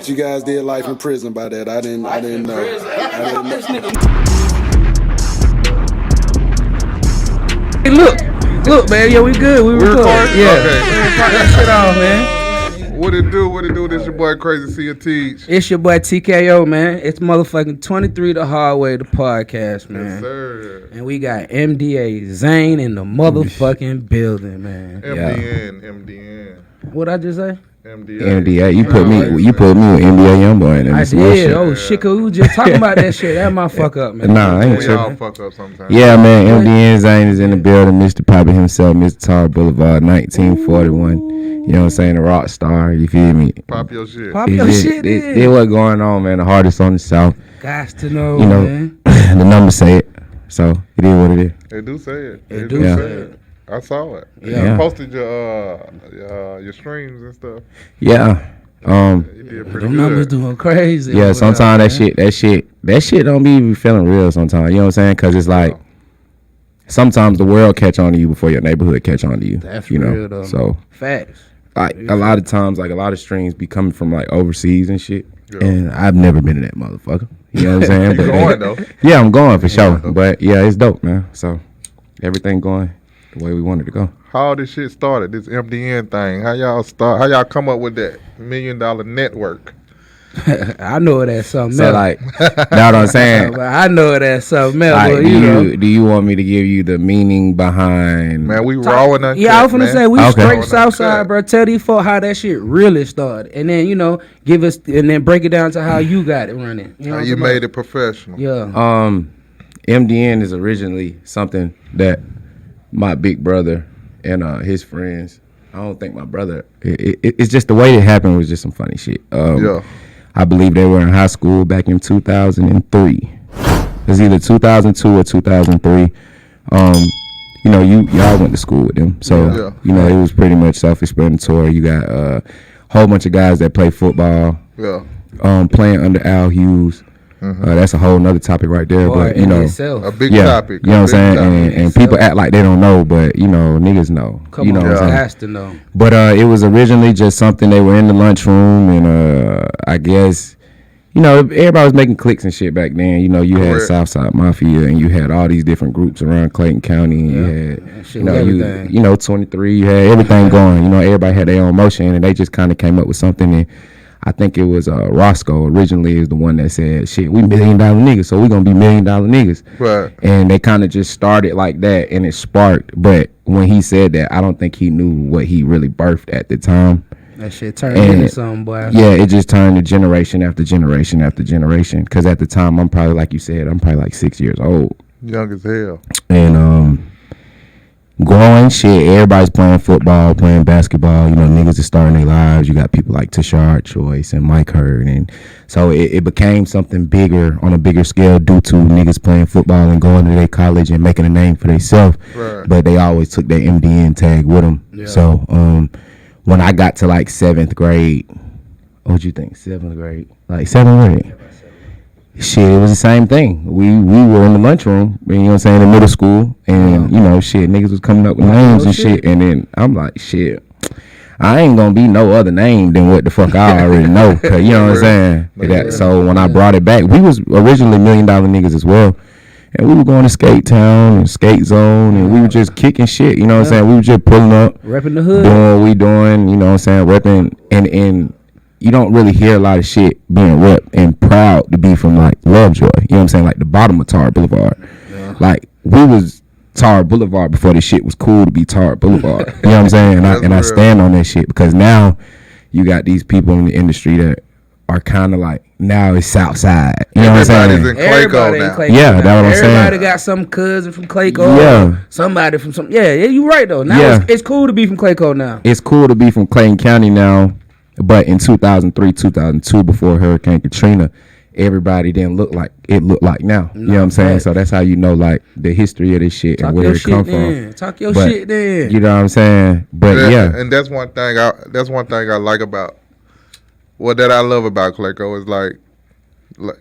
thought you guys did life in prison by that. I didn't know. Hey, look, man. Yeah, we good. We recording. Yeah. Okay. Cut that shit off, man. What it do? This your boy Crazy C and Teach. It's your boy TKO, man. It's motherfucking 23 the hard way, the podcast, man. Yes, sir. And we got MDA ZANE in the motherfucking building, man. MDN. What I just say? MDA. You put me with MDA Youngboy. I did. Oh shit, 'cause we was just talking about that shit. That my fuck up, man. Nah, I ain't We tripping. all fuck up sometimes. Yeah, man. MDN ZANE is in the building. Mr. Pappy himself, Mr. Tar Boulevard, 1941. You know what I'm saying? The rock star. You feel me? Pop your shit. Pop your shit. They what going on, man. The hardest on the south. Gots to know, You know, man. the numbers say it. So it is what it is. They do say it. They do Yeah. say it. I saw it. Yeah. You posted your streams and stuff. Yeah. You did pretty Them numbers good. doing crazy. Yeah. over Sometimes there, that shit don't be even feeling real. Sometimes you know what I'm saying? Cause it's like sometimes the world catch on to you before your neighborhood catch on to you. That's you know. real, though. So Facts. like a lot of times, like a lot of streams be coming from like overseas and shit. Yeah. And I've never been to that motherfucker. You know what I'm saying? You going though? Yeah, I'm going for sure. But yeah, it's dope, man. So everything going the way we wanted to go. How this shit started? This MDN thing. How y'all start? How y'all come up with that $1 million network? I know that's something So else. like, know what I'm saying? But I know that's something else. Like, but, you know. do you want me to give you the meaning behind? Man, we raw and uncut. Yeah, I was finna man. say we Okay. straight Raw and Southside, uncut. bro. Tell these folk how that shit really started, and then give us and then break it down to how you got it running. You know, How what you I'm made saying? it professional. Yeah. MDN is originally something that my big brother and his friends. I don't think my brother. It's just the way it happened was just some funny shit. Yeah. I believe they were in high school back in 2003. It was either 2002 or 2003. Y'all went to school with them, so Yeah. it was pretty much self-explanatory. You got a whole bunch of guys that play football, Yeah. playing under Al Hughes. That's a whole nother topic right there. Boy, but in itself. A big yeah, topic. you know what I'm saying, Topic. and people act like they don't know, but niggas know. Come you know on, what I'm saying? has to know. But it was originally just something they were in the lunchroom, and I guess, everybody was making cliques and shit back then. You had Correct. Southside Mafia, and you had all these different groups around Clayton County, and you had, Shit with everything. 23, you had everything going. Everybody had their own motion, and they just kind of came up with something. And I think it was Roscoe originally is the one that said, shit, we $1 million niggas, so we gonna be $1 million niggas. Right. And they kind of just started like that, and it sparked. But when he said that, I don't think he knew what he really birthed at the time. That shit turned And into something, boy. Yeah, it just turned to generation after generation after generation. Because at the time, I'm probably, like you said, I'm probably like 6 years old. Young as hell. And growing shit, everybody's playing football, playing basketball. Niggas are starting their lives. You got people like Tashard Choice and Mike Hurd. And so it became something bigger on a bigger scale due to niggas playing football and going to their college and making a name for themselves. Right. But they always took their MDN tag with them. Yeah. So when I got to like 7th grade, what'd you think? 7th grade? Like 7th grade? Shit, it was the same thing. We were in the lunchroom, in middle school, and niggas was coming up with names and shit, and then I'm like, shit, I ain't gonna be no other name than what the fuck I already know, 'cause, you know what I'm saying? So when I brought it back, we was originally $1 million niggas as well, and we were going to Skate Town and Skate Zone, and we were just kicking shit, you know what I'm saying? We were just pulling up, Repping the hood. doing what we doing, you know what I'm saying, repping, and you don't really hear a lot of shit being repped and proud to be from like Lovejoy. You know what I'm saying? Like the bottom of Tar Boulevard. Yeah. Like we was Tar Boulevard before this shit was cool to be Tar Boulevard. You know what I'm saying? And I stand on that shit because now you got these people in the industry that are kind of like, now it's Southside. You know what I'm saying? Everybody's in Clayco now. Yeah, that's what I'm saying. Everybody got some cousin from Clayco. Yeah. Somebody from some. Yeah, you right though. Now Yeah. it's cool to be from Clayco now. It's cool to be from Clayton County now. But in 2003, 2002, before Hurricane Katrina, everybody didn't look like it looked like now. You know what I'm saying? So that's how you know, like, the history of this shit and where it come from. Talk your But, shit then. You know what I'm saying? But yeah. And that's one thing I like about that I love about Clayco is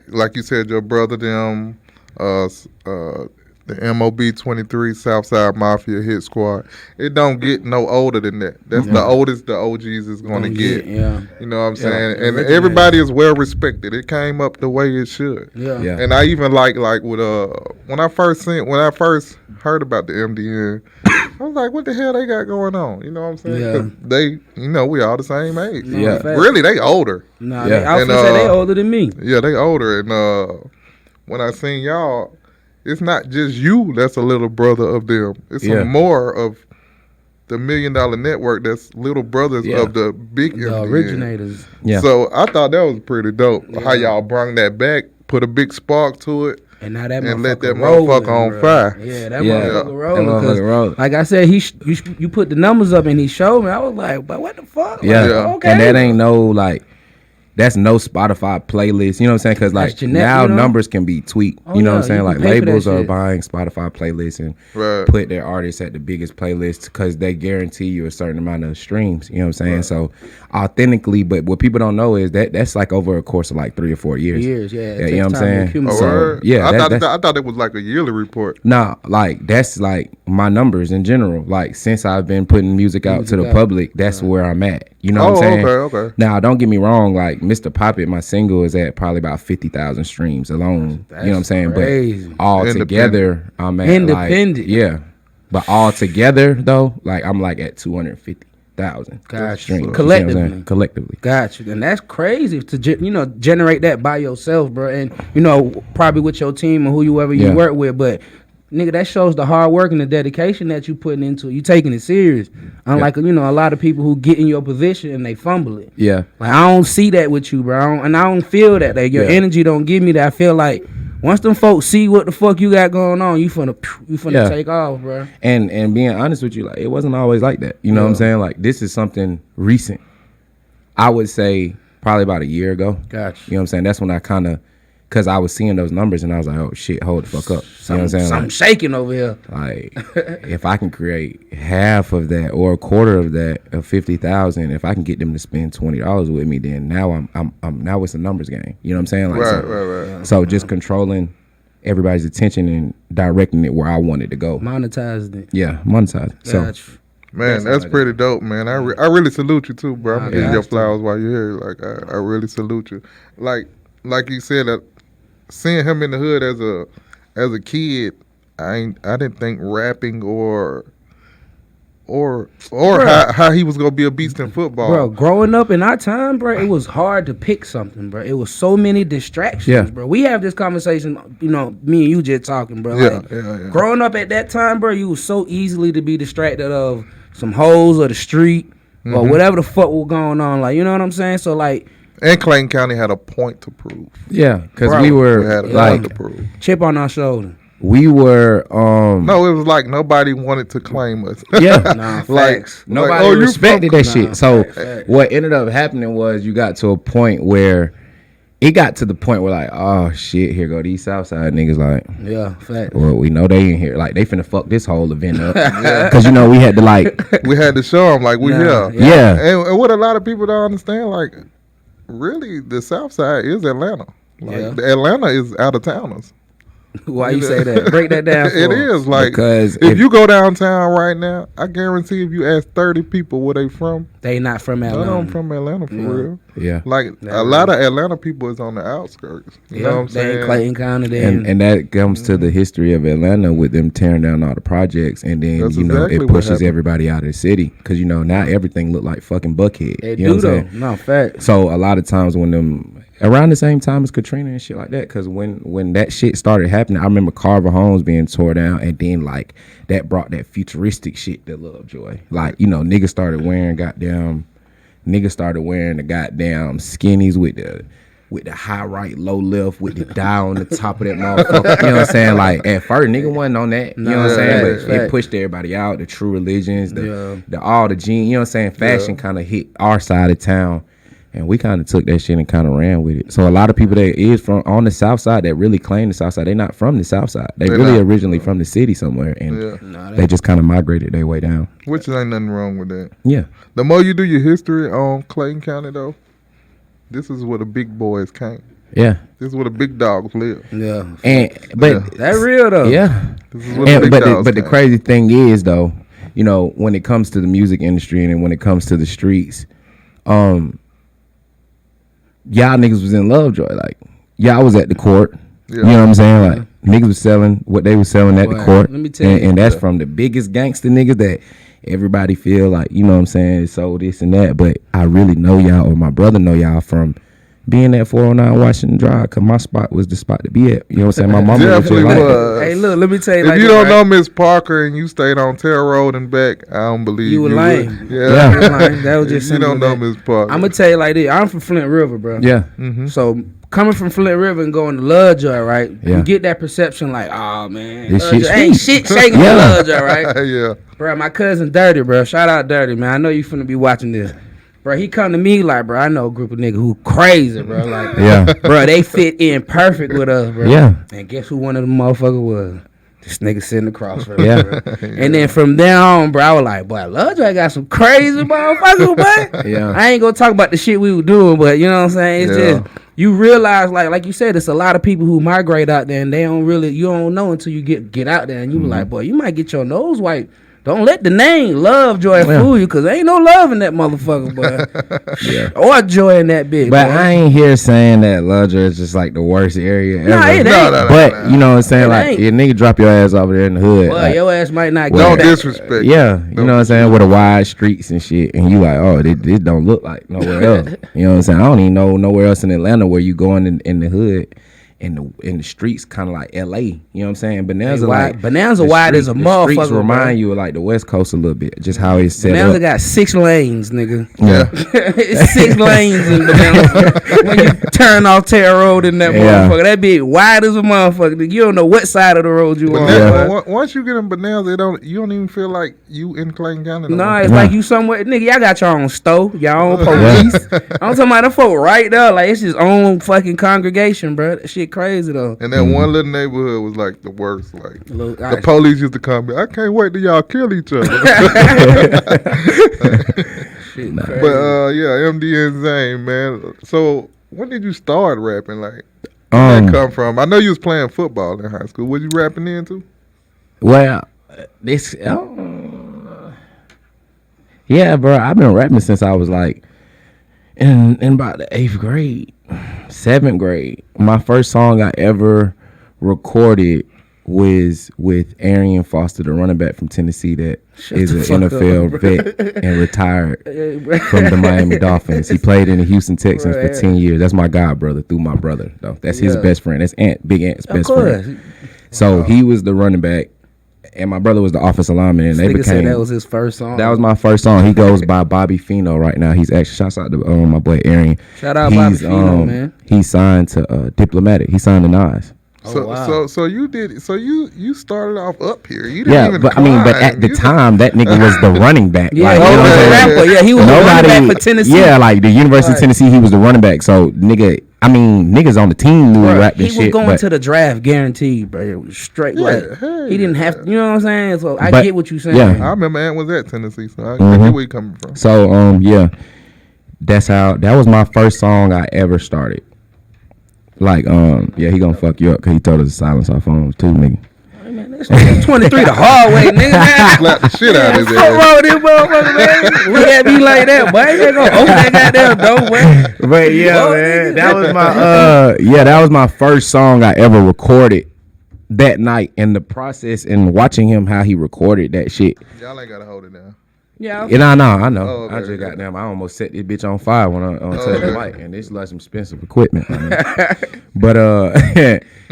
like you said, your brother them the MOB 23 Southside Mafia Hit Squad. It don't get no older than that. That's the oldest the OGs is going to get. Yeah. You know what I'm saying? And originated. everybody is well respected. It came up the way it should. Yeah. And I even like with when I first heard about the MDN, I was like, what the hell they got going on? You know what I'm saying? Yeah. 'Cause they, we all the same age. No, Yeah. fact. Really, they older. Nah, Yeah. I was And, gonna say they older than me. Yeah, they older. And when I seen y'all, it's not just you that's a little brother of them. It's Yeah. some more of the $1 Million Network that's little brothers Yeah. of the big The MDN. originators. Yeah. So I thought that was pretty dope. How y'all brung that back, put a big spark to it. And now that And let that rolling, motherfucker on bro. fire. Yeah, that Yeah. motherfucker That rolling. motherfucker 'cause rolling. like I said, you put the numbers up and he showed me. I was like, but what the fuck? Yeah. Like, Yeah. okay. And that ain't no like. That's no Spotify playlist. You know what I'm saying? Because like That's genetic, now you know? numbers can be tweaked. Oh, you know what I'm yeah, saying? you Like can pay for that labels are shit. buying Spotify playlists and Right. put their artists at the biggest playlist because they guarantee you a certain amount of streams. You know what I'm saying? So authentically, but what people don't know is that's like over a course of like 3 or 4 years. Years, yeah. It Yeah, takes you know what I'm time to saying? accumulate. Oh, So, word? yeah, I that's- thought it was like a yearly report. Nah, like that's like my numbers in general. Like since I've been putting music out to the out. public, that's where I'm at. You know what I'm Oh, saying? okay. Now, don't get me wrong. Like Mr. Poppy, my single is at probably about 50,000 streams alone. You know what I'm saying? crazy. But all Independent. together, I'm at Independent. Like, yeah, but all together though, like I'm like at 250,000 Gotcha. streams. You see what I'm Collectively. saying? Collectively. Got you. And that's crazy to generate that by yourself, bro. And probably with your team or whoever you Yeah. work with, but nigga, that shows the hard work and the dedication that you putting into it. You taking it serious. Unlike a lot of people who get in your position and they fumble it. Yeah. Like I don't see that with you, bro. I don't feel that. Like your Yeah. energy don't give me that. I feel like once them folks see what the fuck you got going on, you finna Yeah. take off, bro. And being honest with you, like it wasn't always like that. You know what I'm saying? Like this is something recent. I would say probably about a year ago. Gotcha. You know what I'm saying? That's when I kind of, because I was seeing those numbers and I was like, oh shit, hold the fuck up. You know what I'm saying? Something shaking over here. Like if I can create half of that or a quarter of that of 50,000, if I can get them to spend $20 with me, then now I'm now it's a numbers game. You know what I'm saying? Like Right. so just controlling everybody's attention and directing it where I want it to go. Monetizing it. Yeah, monetize. So Gotcha. Man, that's pretty dope, man. I really salute you too, bro. I'm gonna give you your got flowers while you're here. Like I really salute you. Like you said, seeing him in the hood as a kid, I didn't think rapping or how he was gonna be a beast in football. Bro, growing up in our time, bro, it was hard to pick something, bro. It was so many distractions, Yeah. bro. We have this conversation, me and you just talking, bro. Yeah, Like, yeah. growing up at that time, bro, you was so easily to be distracted of some hoes or the street or whatever the fuck was going on. Like, you know what I'm saying? So, like, And Clayton County had a point to prove. yeah, because Bro, we We were had a like point to prove. chip on our shoulder. we were No, it was like nobody wanted to claim us. yeah. Nah, Like, facts. Nobody oh, you respected from- that shit. So what ended up happening was you got to a point where it got to the point where like, oh shit, here go these Southside niggas. Like, Yeah, facts. well, we know they in here. Like, they finna fuck this whole event up. Because we had to like, We had to show them like we Nah, here. yeah. And what a lot of people don't understand, like, really, the South Side is Atlanta. Like, Yeah. Atlanta is out of towners. Why you say that? Break that down for It us. is like Because if you go downtown right now, I guarantee if you ask 30 people where they from, They not from none Atlanta. of them from Atlanta for real. yeah. Like a lot of Atlanta people is on the outskirts. You know what I'm They ain't saying? Clayton County. They And that comes to the history of Atlanta with them tearing down all the projects, and then That's exactly it what pushes happened. everybody out of the city because now everything look like fucking Buckhead. They you know do what I'm though. saying? No, facts. So a lot of times when them around the same time as Katrina and shit like that, because when that shit started happening, I remember Carver Homes being tore down, and then like that brought that futuristic shit to Lovejoy. Like niggas started wearing the goddamn skinnies with the high right, low left, with the dial on the top of that motherfucker. You know what I'm saying? Like at first, nigga wasn't on that. You know what I'm saying? facts, But it facts. pushed everybody out. The True Religions, Yeah. the gene. You know what I'm saying? Fashion kind of hit our side of town. And we kind of took that shit and kind of ran with it. So a lot of people that is from on the South Side that really claim the South Side, they not from the South Side. They They're really not. originally from the city somewhere, and Yeah. they just kind of migrated their way down. Which ain't nothing wrong with that. Yeah, The more you do your history on Clayton County, though, this is where the big boys came. Yeah. This is where the big dogs live. Yeah. But That real though. yeah. This is where the big dogs But the came. crazy thing is though, you know, when it comes to the music industry and when it comes to the streets, y'all niggas was in Lovejoy. Like y'all was at the court. Yeah. You know what I'm saying? Like niggas was selling what they was selling at the Boy, court. let me tell you. And that's from the biggest gangster niggas that everybody feel like, you know what I'm saying, sold this and that. But I really know y'all, or my brother know y'all from being at 409 Washington Drive, because my spot was the spot to be at. You know what I'm saying? My mama was Definitely just like, was. Hey, look, let me tell you. If like you this, don't right? know Miss Parker and you stayed on Terra Road and back, I don't believe You you were lame. would. Yeah. You were lying. That was just you don't simple know as that. Miss Parker. I'm gonna tell you like this. I'm from Flint River, bro. yeah. So coming from Flint River and going to Lovejoy, right? Yeah. You get that perception like, oh man, This Lovejoy shit ain't street. shit shaking Yeah. in Lovejoy, right? yeah. Bro, my cousin Dirty, bro. Shout out Dirty, man. I know you finna be watching this. Bro, he come to me like, bro, I know a group of niggas who crazy, bro. Like, Yeah. bro, they fit in perfect with us, bro. Yeah. And guess who one of them motherfuckers was? This nigga sitting across from Yeah. me, bro. And then from there on, bro, I was like, boy, Lovejoy got some crazy motherfuckers, boy. Yeah. I ain't gonna talk about the shit we were doing, but you know what I'm saying? It's Yeah. just, you realize, like you said, it's a lot of people who migrate out there and they don't really, you don't know until you get out there and you be like, boy, you might get your nose wiped. Don't let the name Lovejoy fool you, cause ain't no love in that motherfucker, boy. Or joy in that bitch. But boy. I ain't here saying that Lovejoy is just like the worst area ever. Nah, it ain't. No. But you know what I'm saying? It Like, ain't. your nigga drop your ass over there in the hood. Boy, like, your ass might not Don't get back. disrespect. yeah, you know what I'm saying? With the wide streets and shit. And you like, oh, this don't look like nowhere else. You know what I'm saying? I don't even know nowhere else in Atlanta where you going in the hood. In the streets, kind of like L.A. You know what I'm saying? Bonanza, wide- like Bonanza the wide as a the streets motherfucker, remind bro. you of like the West Coast a little bit, just how it's set Bonanza up. got 6 lanes, nigga. Yeah, It's 6 lanes in Bonanza. When you turn off Terra Road in that Yeah. motherfucker, that bitch wide as a motherfucker. Nigga. You don't know what side of the road you on. Bonanza, boy. once you get in Bonanza, you don't even feel like you in Clayton County. no Nah, more. it's Yeah. like you somewhere, nigga. Y'all got your own store, your own police. I'm talking about the folk right there, like it's his own fucking congregation, bro. That shit crazy though. And that one little neighborhood was like the worst. Like Look, the police used to come. I can't wait till y'all kill each other. shit But crazy. yeah, MDN ZANE, man. So when did you start rapping? Like where that come from? I know you was playing football in high school. Was you rapping then too? well, this, yeah, bro. I've been rapping since I was like in about the 8th grade, 7th grade. My first song I ever recorded was with Arian Foster, the running back from Tennessee that is the an fuck up, NFL bro. vet and retired Hey, bro. from the Miami Dolphins. He played in the Houston Texans Bro, for 10 years. That's my god brother through my brother, though. That's his Yeah. best friend. That's Big Ant's Of best course. friend. So he was the running back, and my brother was the offensive lineman, and they Nigga said became. that was his first song. That was my first song. He goes by Bobby Fino right now. He's actually shouts out to my boy Arian. Shout out Bobby Fino, man. He's signed to Diplomatic. He signed to Nas. So wow. so you did. So you started off up here. You didn't Yeah, even. but I mean, but at climb. the You time, that nigga was the running back. Yeah, like, he you know was what a I'm saying? rapper. Yeah, he was a running back for Tennessee. Yeah, like the University of Right. Tennessee, he was the running back. So nigga, I mean, niggas on the team knew Bro, rap he and was shit. going but to the draft guaranteed, bro. It was straight like hey, he didn't have to, you know what I'm saying? So I But- get what you're saying. yeah. I remember Ant was at Tennessee, so I Mhm. get where you coming from. So yeah, that was my first song I ever started. Like yeah, he gonna fuck you up because he told us to silence our phones too, nigga. Hey, man, this nigga 23 the hard way, nigga. Slap the shit out of his Fuck ass. wrong with this motherfucker, man? Look at me like that, boy. I ain't gonna open that goddamn door, boy. But yeah, Fuck, man, nigga. that was my that was my first song I ever recorded that night. And the process and watching him how he recorded that shit. Y'all ain't gotta hold it down. Yeah, And I know. Oh, okay, I just okay. goddamn, I almost set this bitch on fire when I touched the okay. mic, and this is like some expensive equipment. I mean. But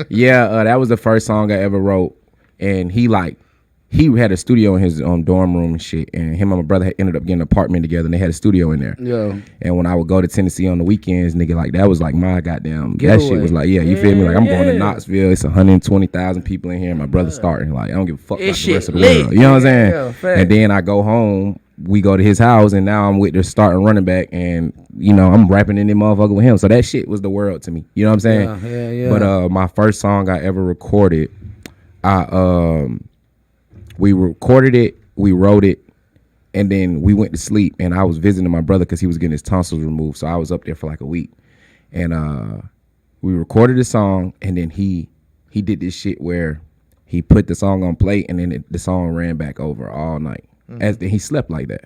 yeah, that was the first song I ever wrote, and he had a studio in his dorm room and shit, and him and my brother had ended up getting an apartment together, and they had a studio in there. Yo. And when I would go to Tennessee on the weekends, nigga, like that was like my goddamn. That Getaway. shit was like, yeah, you feel me? Like I'm going to Yeah. Knoxville. It's 120,000 people in here. And my brother's starting. Like I don't give a fuck about This the rest shit of the lit. world. You know what I'm saying? Yeah, fact. And then I go home. We go to his house, and now I'm with the starting running back, and you know I'm rapping in that motherfucker with him. So that shit was the world to me. You know what I'm saying? Yeah. But my first song I ever recorded, we recorded it, we wrote it, and then we went to sleep. And I was visiting my brother because he was getting his tonsils removed. So I was up there for like a week, and We recorded the song, and then he did this shit where he put the song on play, and then the song ran back over all night. He slept like that.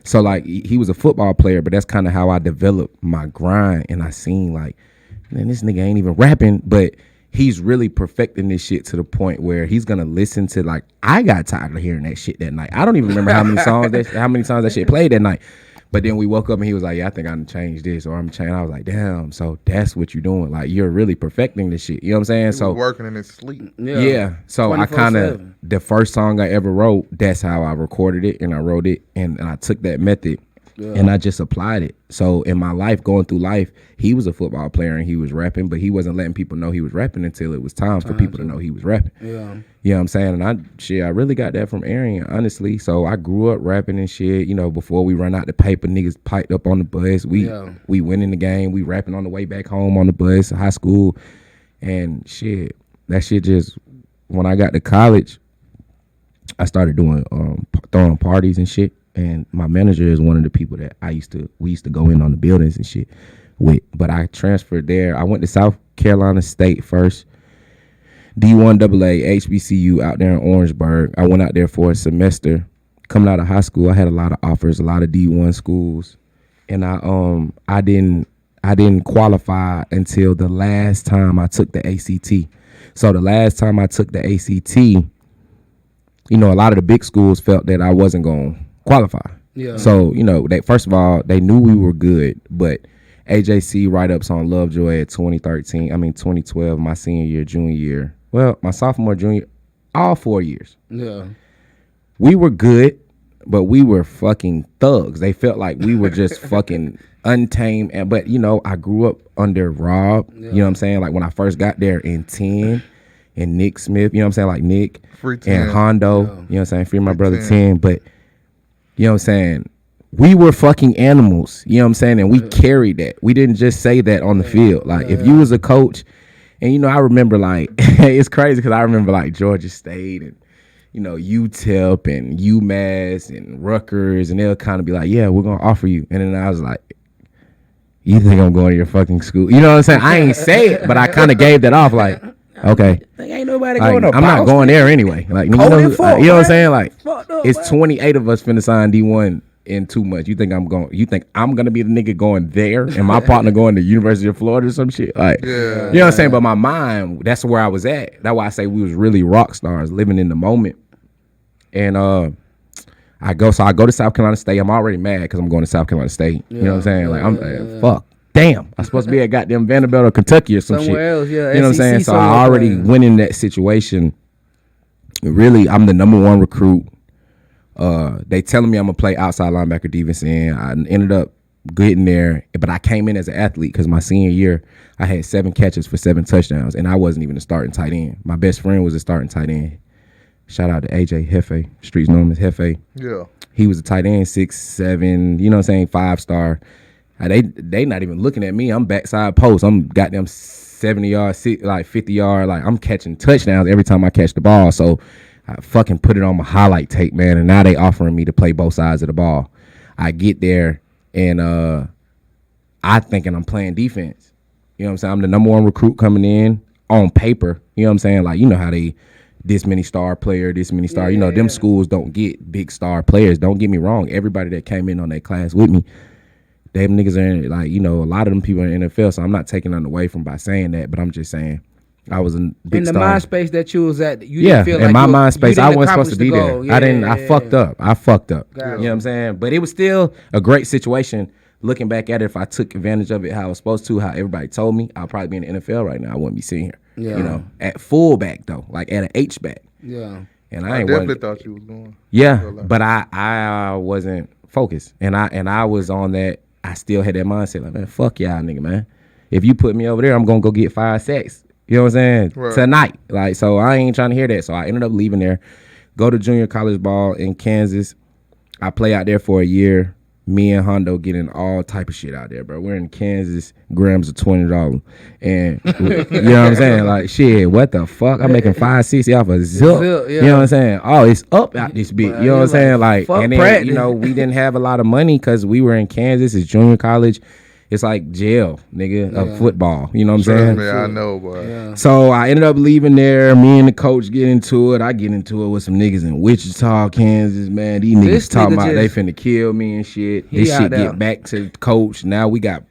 So like he was a football player, but that's kind of how I developed my grind. And I seen like, man, this nigga ain't even rapping, but he's really perfecting this shit to the point where he's gonna listen to like, I got tired of hearing that shit that night. I don't even remember how many times that shit played that night. But then we woke up and he was like, yeah, I think I'm change this or I'm change. I was like, damn, so that's what you're doing. Like you're really perfecting this shit. You know what I'm saying? So working in his sleep. Yeah. So I kind of, the first song I ever wrote, that's how I recorded it and I wrote it and I took that method and I just applied it. So in my life, going through life, he was a football player and he was rapping, but he wasn't letting people know he was rapping until it was time for people to know he was rapping. Yeah. You know what I'm saying? And I really got that from Aaron, honestly. So I grew up rapping and shit. You know, before we run out the paper, niggas piped up on the bus. We went in the game. We rapping on the way back home on the bus, high school. And shit, that shit just, when I got to college, I started doing, throwing parties and shit. And my manager is one of the people that we used to go in on the buildings and shit with. But I transferred there. I went to South Carolina State first. D1 AA, HBCU out there in Orangeburg. I went out there for a semester. Coming out of high school, I had a lot of offers, a lot of D1 schools. And I didn't qualify until the last time I took the ACT. So the last time I took the ACT, you know, a lot of the big schools felt that I wasn't going to qualify. Yeah. So, you know, first of all, they knew we were good, but AJC write-ups on Lovejoy at 2012, my senior year, junior year. Well, my sophomore, junior, all 4 years. Yeah. We were good, but we were fucking thugs. They felt like we were just fucking untamed. But, you know, I grew up under Rob, you know what I'm saying? Like when I first got there in 10 and Nick Smith, you know what I'm saying? Like Nick and Hondo, you know what I'm saying? Free my brother 10. But, you know what I'm saying? We were fucking animals, you know what I'm saying? And we carried that. We didn't just say that on the field. Like if you was a coach, and you know, I remember like, it's crazy because I remember like Georgia State and, you know, UTEP and UMass and Rutgers, and they'll kind of be like, yeah, we're going to offer you. And then I was like, you think I'm going to your fucking school? You know what I'm saying? I ain't say it, but I kind of gave that off like, okay. Ain't nobody like, going to I'm not going there anyway. Like, you know what I'm saying? Like, it's 28 of us finna sign D1 in 2 months. You think I'm gonna be the nigga going there and my partner going to University of Florida or some shit? Like, you know what I'm saying? But my mind, that's where I was at. That's why I say we was really rock stars, living in the moment. And I go to South Carolina State. I'm already mad because I'm going to South Carolina State. You know what I'm saying? Like, I'm fuck. Damn, I'm supposed to be at goddamn Vanderbilt or Kentucky or some somewhere shit. Else, yeah. You know what I'm saying? So I already went in that situation. Really, I'm the number one recruit. They telling me I'm gonna play outside linebacker, defense end. I ended up getting there, but I came in as an athlete because my senior year I had 7 catches for 7 touchdowns, and I wasn't even a starting tight end. My best friend was a starting tight end. Shout out to AJ Hefe, streets know him as Hefe. Yeah, he was a tight end, 6'7", you know what I'm saying, 5-star. They not even looking at me. I'm backside post. I'm goddamn 70 yards, like 50 yard. Like I'm catching touchdowns every time I catch the ball. So I fucking put it on my highlight tape, man. And now they offering me to play both sides of the ball. I get there and I thinking I'm playing defense. You know what I'm saying? I'm the number one recruit coming in on paper. You know what I'm saying? Like, you know how they this many star player, this many star. You know, them schools don't get big star players. Don't get me wrong. Everybody that came in on that class with me, them niggas are in, like, you know, a lot of them people are in the NFL, so I'm not taking nothing away from by saying that, but I'm just saying I was a big star. In the mind space that you was at, you didn't feel like in my mind space, I wasn't supposed to be there. Yeah, I fucked up. You know what I'm saying? But it was still a great situation. Looking back at it, if I took advantage of it how I was supposed to, how everybody told me, I'll probably be in the NFL right now. I wouldn't be sitting here. Yeah. You know, at fullback though, like at an H-back. Yeah. And I definitely thought you was going. Yeah, but I wasn't focused. And I was on that. I still had that mindset like, man, fuck y'all nigga, man. If you put me over there, I'm gonna go get 5 sacks. You know what I'm saying? Right. Tonight. Like, so I ain't trying to hear that. So I ended up leaving there, go to junior college ball in Kansas. I play out there for a year. Me and Hondo getting all type of shit out there, bro. We're in Kansas, grams of $20. And you know what I'm saying? Like, shit, what the fuck? I'm making $5.60 off a zip. You know what I'm saying? Oh, it's up out this bitch. You know what I'm saying? Like, and then, you know, we didn't have a lot of money because we were in Kansas. It's junior college. It's like jail, nigga, of football. You know what I'm Trust saying? me, I know, boy. Yeah. So I ended up leaving there. Me and the coach get into it. I get into it with some niggas in Wichita, Kansas, man. These This niggas talking nigga about they just- finna kill me and shit. He This out shit there. get back to the coach. Now we got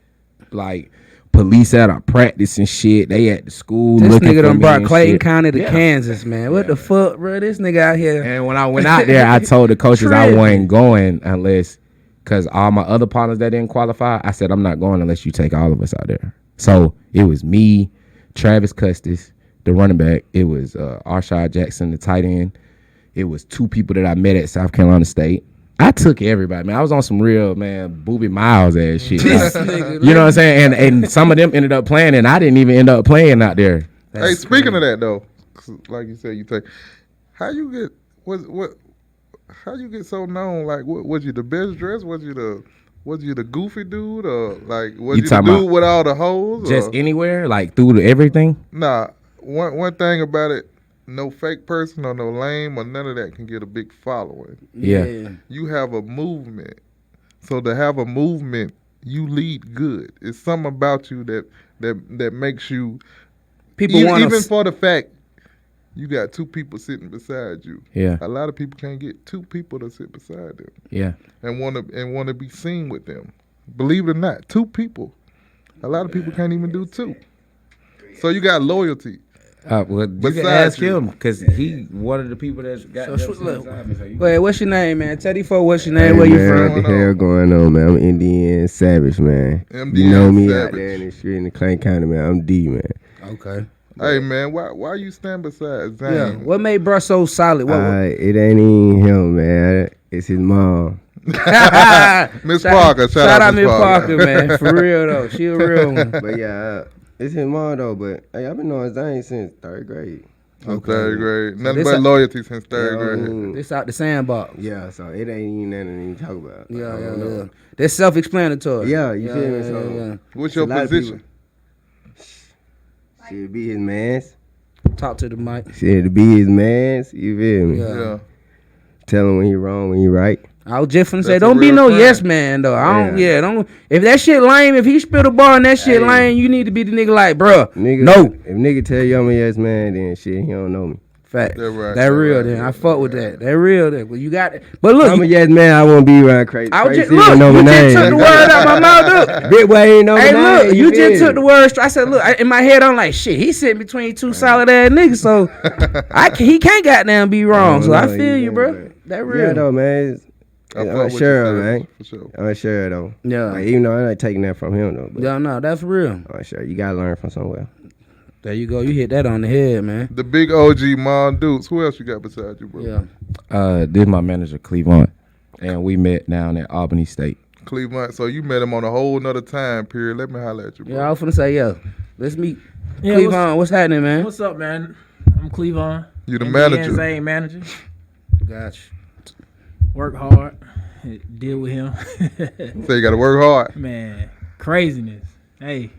like police at our practice and shit. They at the school This looking nigga for done me brought and Clayton shit. County to Yeah. Kansas, man. What the fuck, bro? This nigga out here. And when I went out there, I told the coaches I Tripping. wasn't going unless, because all my other partners that didn't qualify, I said I'm not going unless you take all of us out there. So it was me, Travis Custis, the running back. It was Arshad Jackson, the tight end. It was 2 people that I met at South Carolina State. I took everybody, man. I was on some real, man, Booby Miles ass shit. This Like, nigga, you know what I'm saying? And some of them ended up playing, and I didn't even end up playing out there. Hey, speaking of that though, 'cause like you said, you take. How you get what? How you get so known? Like, was you the best dressed? Was you the goofy dude, or like was You you the talking dude about with all the hoes? Just or? anywhere, like through everything. Nah, one thing about it, no fake person or no lame or none of that can get a big following. Yeah. You have a movement. So to have a movement, you lead good. It's something about you that makes you People want even to. for the fact you got 2 people sitting beside you. Yeah. A lot of people can't get 2 people to sit beside them Yeah. and want to be seen with them. Believe it or not, 2 people. A lot of people can't even do 2. So you got loyalty. Well, you can Besides ask you. him because he one of the people that got. So, that look, beside me, so you- Wait, what's your name, man? Teddy Fo, what's your name? Hey, Where you man, from? what the hell going on, man? I'm MDN Savage, man. MDN you know me out Savage. there in the street in the Clayton County, man. I'm D, man. Okay. Hey man, why you stand beside Zane? Yeah. What made bruh so solid? What? It ain't even him, man. It's his mom. Miss Parker, Shout out Miss Miss Parker, man. For real though, she a real one. But yeah, it's his mom though. But hey, I've been knowing Zane since 3rd grade. Since 3rd grade. Nothing this but a- loyalty since 3rd Yeah, grade. This out the sandbox. Yeah, so it ain't even nothing to even talk about. Yeah, I yeah, don't know. yeah. That's self-explanatory. Yeah, you feel me? So yeah. What's it's your a lot of position? Should be his mans. Talk to the mic. Should be his mans. You feel me? Yeah. Yeah. Tell him when he wrong, when he right. I was just finna say, That's a don't be real no friend. yes man though. I don't. Yeah. Yeah, don't. If that shit lame, if he spit a bar and that shit Hey. lame, you need to be the nigga like, bruh. Nigga, No. If nigga tell you I'm a yes man, then shit, he don't know me. Fact. That right, That that real. right, Then I yeah, fuck with that. That real. Then. Well, you got it. But look, I'm a yes man, I won't be around crazy. I was just crazy look. and know You my just took name. the word out my mouth. Look. Big boy ain't know my Hey, name. look, you feel just took me? the word. I said, look, in my head, I'm like, shit, he's sitting between 2 solid ass niggas, so he can't goddamn be wrong. So I No, feel he you, can't, bro. but- That Yeah, real. though, man. I I'm fuck with you, sure, Savage, man. For sure. I'm sure, though. Yeah. Like, even though I'm not taking that from him, though. But Yeah, no, that's real. I'm sure. You got to learn from somewhere. There you go. You hit that on the head, man. The big OG Mon Dukes. Who else you got beside you, bro? Yeah. This is my manager Cleveland, and we met down at Albany State. Cleveland. So you met him on a whole nother time period. Let me holler at you, bro. Yeah, I was finna say, yeah. Let's meet. Yeah, Cleavon, what's happening, man? What's up, man? I'm Cleavon. You the MDN manager. ZANE manager. Gotcha. Work hard. Deal with him. So you got to work hard. Man, craziness. Hey,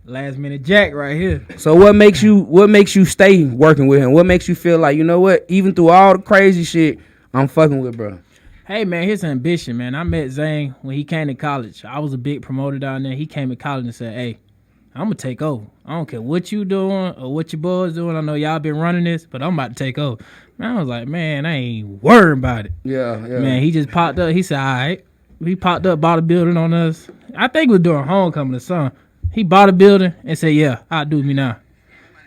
last minute Jack right here. So what makes you stay working with him? What makes you feel like, you know what? Even through all the crazy shit, I'm fucking with, bro. Hey, man, his ambition, man. I met Zane when he came to college. I was a big promoter down there. He came to college and said, hey, I'm going to take over. I don't care what you doing or what your boys doing. I know y'all been running this, but I'm about to take over. Man, I was like, man, I ain't worried about it. Yeah, yeah. Man, he just popped up. He said, all right. He popped up, bought a building on us. I think it was during homecoming or something. He bought a building and said, yeah, I'll do me now.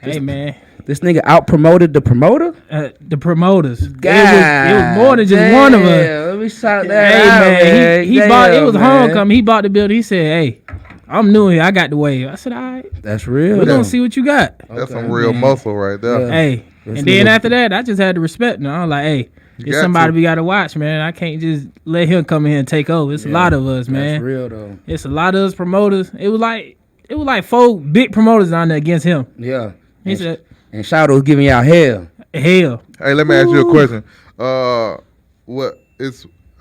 Hey, man. This nigga out promoted the promoter? The promoters. God, It was more than just one of us. Let me shout that Hey, out, man. He bought, it Damn, was man. homecoming. He bought the building. He said, hey, I'm new here. I got the wave. I said, all right. That's real. We're though. going to see what you got. That's some real man. muscle right there. Yeah. Hey. This And then nigga- after that, I just had to respect him. I was like, hey, You it's got somebody to. we got to watch, man. I can't just let him come in here and take over. It's a lot of us, man. That's real though. It's a lot of us promoters. It was like 4 big promoters down there against him. Yeah. He and, said, and Shadow was giving y'all hell. hell. Hey, let me ask you a question.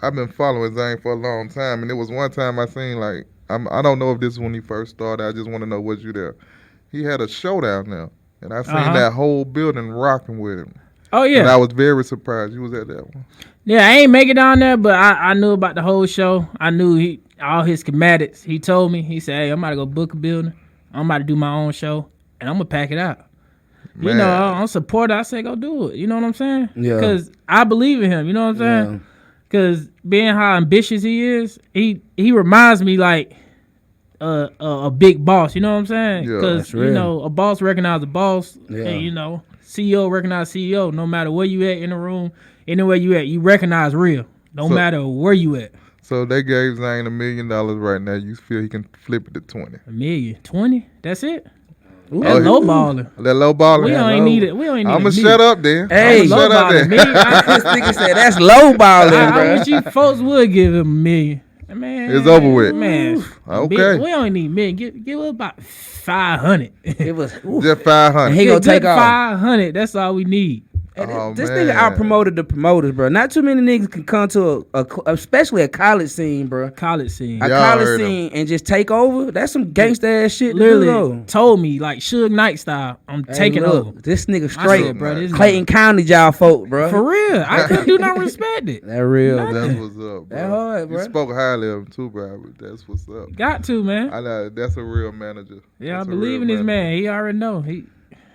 I've been following Zane for a long time, and it was one time I seen I don't know if this is when he first started. I just want to know, was you there? He had a show down there, and I seen that whole building rocking with him. Oh, And yeah. I was very surprised you was at that one. Yeah, I ain't make it down there, but I knew about the whole show. I knew all his schematics. He told me, he said, hey, I'm about to go book a building. I'm about to do my own show, and I'm going to pack it out. Man. You know, I'm a supporter. I say, go do it. You know what I'm saying? Yeah. Because I believe in him. You know what I'm saying? Because being how ambitious he is, he reminds me like a big boss. You know what I'm saying? Yeah. Because, That's real. you know, a boss recognize a boss. Yeah. And, you know, CEO recognize CEO. No matter where you at in the room, anywhere you at, you recognize real. No matter where you at. So they gave Zane $1 million right now. You feel he can flip it to 20? $1 million, 20. That's it. Ooh. That's low balling. That low balling. We don't need it. We don't need. I'ma $1 million. shut up then. Hey, I'ma shut up then. Me, This nigga said that's low balling, I bro. wish you folks would give him $1 million. Man, It's over with. Man, Okay. we only need $1 million. Give us about 500. It was ooh. Just 500. He gonna Good take off. 500. That's all we need. And Oh, this man. nigga out promoted the promoters, bro. Not too many niggas can come to especially a college scene, bro. College scene. A Y'all college heard him. scene and just take over. That's some gangsta ass shit. Literally Literally, told me like Suge Knight style. I'm taking over. This nigga I straight, said, bro, this Clayton County, y'all folk, bro. for real. I couldn't do nothing respect it. That real, bro. That's what's up, bro. That hard, You bro. spoke highly of him too, bro. But that's what's up. Got to, man. I know that's a real manager. Yeah, That's I a believe real in this manager. man. He already know.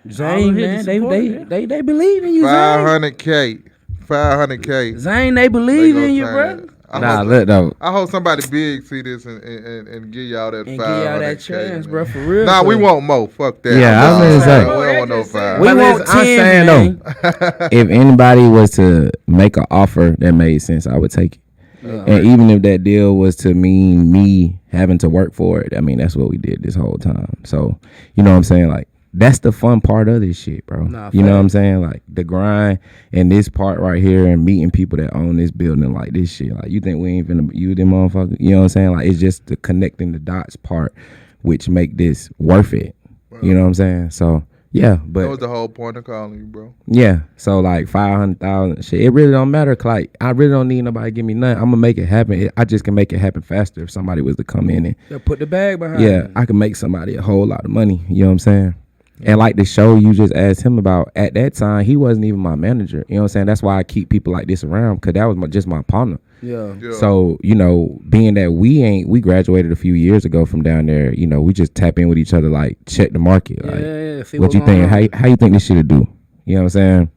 All Zane, of man, his they support, yeah. they believe in you, Zane. 500K. 500K. Zane, they believe They in you, gonna bro. turn it. I Nah, hope- look though. I hope somebody big see this and give y'all that 500K. And give y'all that chance, man. bro, for real. Nah, we for- want more. Fuck that. Yeah, I was gonna say. We don't want no 5. We But want listen, I'm 10, saying, man. though, if anybody was to make an offer that made sense, I would take it. And even if that deal was to mean me having to work for it, I mean, that's what we did this whole time. So, you know what I'm saying? Like, that's the fun part of this shit, bro. Nah, you know fact. what I'm saying? Like, the grind and this part right here and meeting people that own this building, like this shit. Like, you think we ain't finna use them motherfuckers? You know what I'm saying? Like, it's just the connecting the dots part which make this worth it. You know what I'm saying? So, yeah, but That was the whole point of calling you, bro. yeah, so like 500,000 shit. It really don't matter. 'Cause like I really don't need nobody to give me nothing. I'm gonna make it happen. I just can make it happen faster if somebody was to come in and They'll put the bag behind. yeah, it. I can make somebody a whole lot of money. You know what I'm saying? And like the show you just asked him about, at that time he wasn't even my manager. You know what I'm saying? That's why I keep people like this around, because that was just my partner. Yeah. Yeah. So, you know, being that we graduated a few years ago from down there, you know, we just tap in with each other, like check the market. Like, Yeah, see what you going think? on. How you think this shit'll do? You know what I'm saying?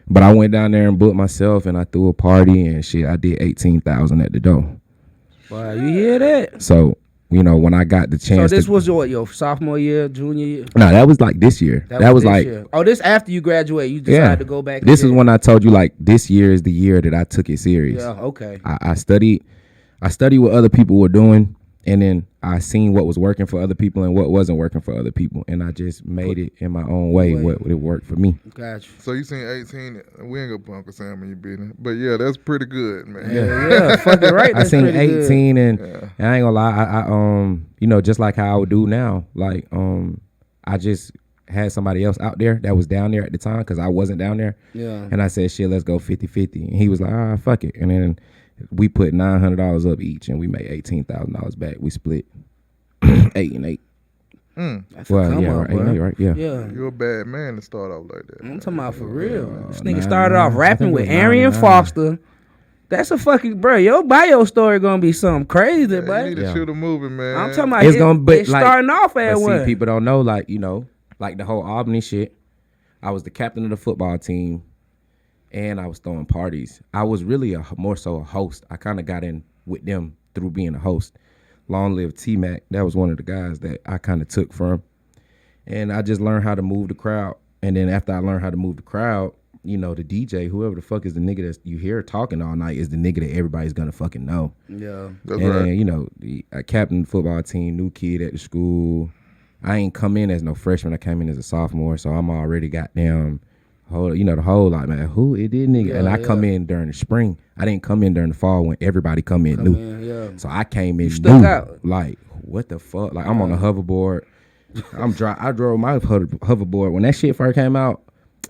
But I went down there and booked myself, and I threw a party and shit. I did 18,000 at the door. Wow, you hear that? So, you know, when I got the So chance, this to, was your sophomore year, junior year. no, that was like this year. That was this like, year. Oh, this after you graduate, you decided yeah. to go back. This is again. when I told you like this year is the year that I took it serious. Yeah. Okay. I studied what other people were doing, and then I seen what was working for other people and what wasn't working for other people, and I just made it in my own way what it worked for me. Gotcha. So you seen 18? We ain't gonna put Uncle Sam in your business, but yeah, that's pretty good, man. Yeah. Fucking right. I That's seen pretty good. 18 and I ain't gonna lie, I you know, just like how I would do now, like I just had somebody else out there that was down there at the time because I wasn't down there. Yeah. And I said, shit, let's go 50-50. And he was like, fuck it. And then we put $900 up each and we made $18,000 back. We split 8 and 8. That's a Well, come yeah, up, right, bro. 8 and 8, right? Yeah. Yeah. You're a bad man to start off like that. I'm talking about for real. This nah, nigga started nah. off I rapping think it with was Arian 99. Foster. That's a fucking bro. Your bio story gonna be something crazy, You but need to Yeah. shoot a movie, man. I'm talking about It's gonna be it's like- starting off at But see, one. people don't know, like, you know, like the whole Albany shit. I was the captain of the football team, and I was throwing parties. I was really more so a host. I kind of got in with them through being a host. Long live T-Mac. That was one of the guys that I kind of took from. And I just learned how to move the crowd. And then after I learned how to move the crowd, you know, the DJ, whoever the fuck is the nigga that you hear talking all night, is the nigga that everybody's gonna fucking know. Yeah. That's And right. then, you know, I captain the football team, new kid at the school. I ain't come in as no freshman. I came in as a sophomore, so I'm already goddamn the whole lot, man. Who it did, nigga? Yeah, and I come yeah. in during the spring. I didn't come in during the fall when everybody come in new. Yeah. So I came in stuck new. out. Like, what the fuck? Like, I'm on a hoverboard. I drove my hoverboard when that shit first came out.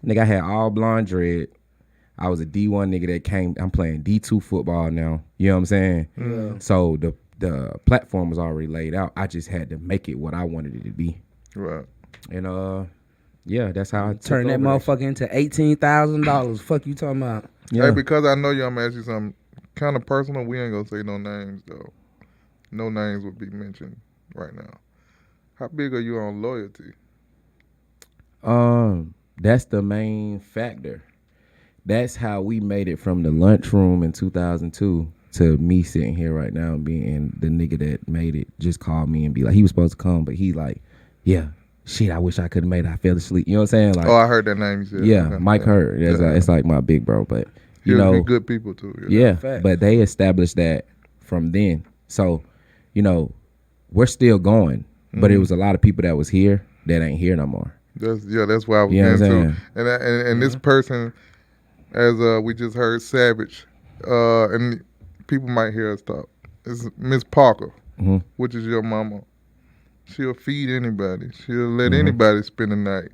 Nigga, I had all blonde dread. I was a D1 nigga that came. I'm playing D2 football now. You know what I'm saying? Yeah. So the platform was already laid out. I just had to make it what I wanted it to be. Right. And yeah, that's how I took Turn that over motherfucker into $18,000. Fuck you talking about? Yeah. Hey, because I know you, I'm gonna ask you something kind of personal. We ain't gonna say no names though. no names would be mentioned right now. How big are you on loyalty? That's the main factor. That's how we made it from the lunchroom in 2002 to me sitting here right now and being the nigga that made it. Just called me and be like, he was supposed to come, but he like, yeah, shit, I wish I could have made it. I fell asleep. You know what I'm saying? Like, Oh, I heard that name you said. yeah, Okay. Mike Hurd. It's like my big bro, but you He'll know, be good people too. yeah, Facts. but they established that from then. So, you know, we're still going, but it was a lot of people that was here that ain't here no more. That's why I was You know what I'm getting to. saying? And this person, as we just heard, Savage, and people might hear us talk. It's Miss Parker, Mhm. which is your mama. She'll feed anybody. She'll let Mm-hmm. anybody spend the night.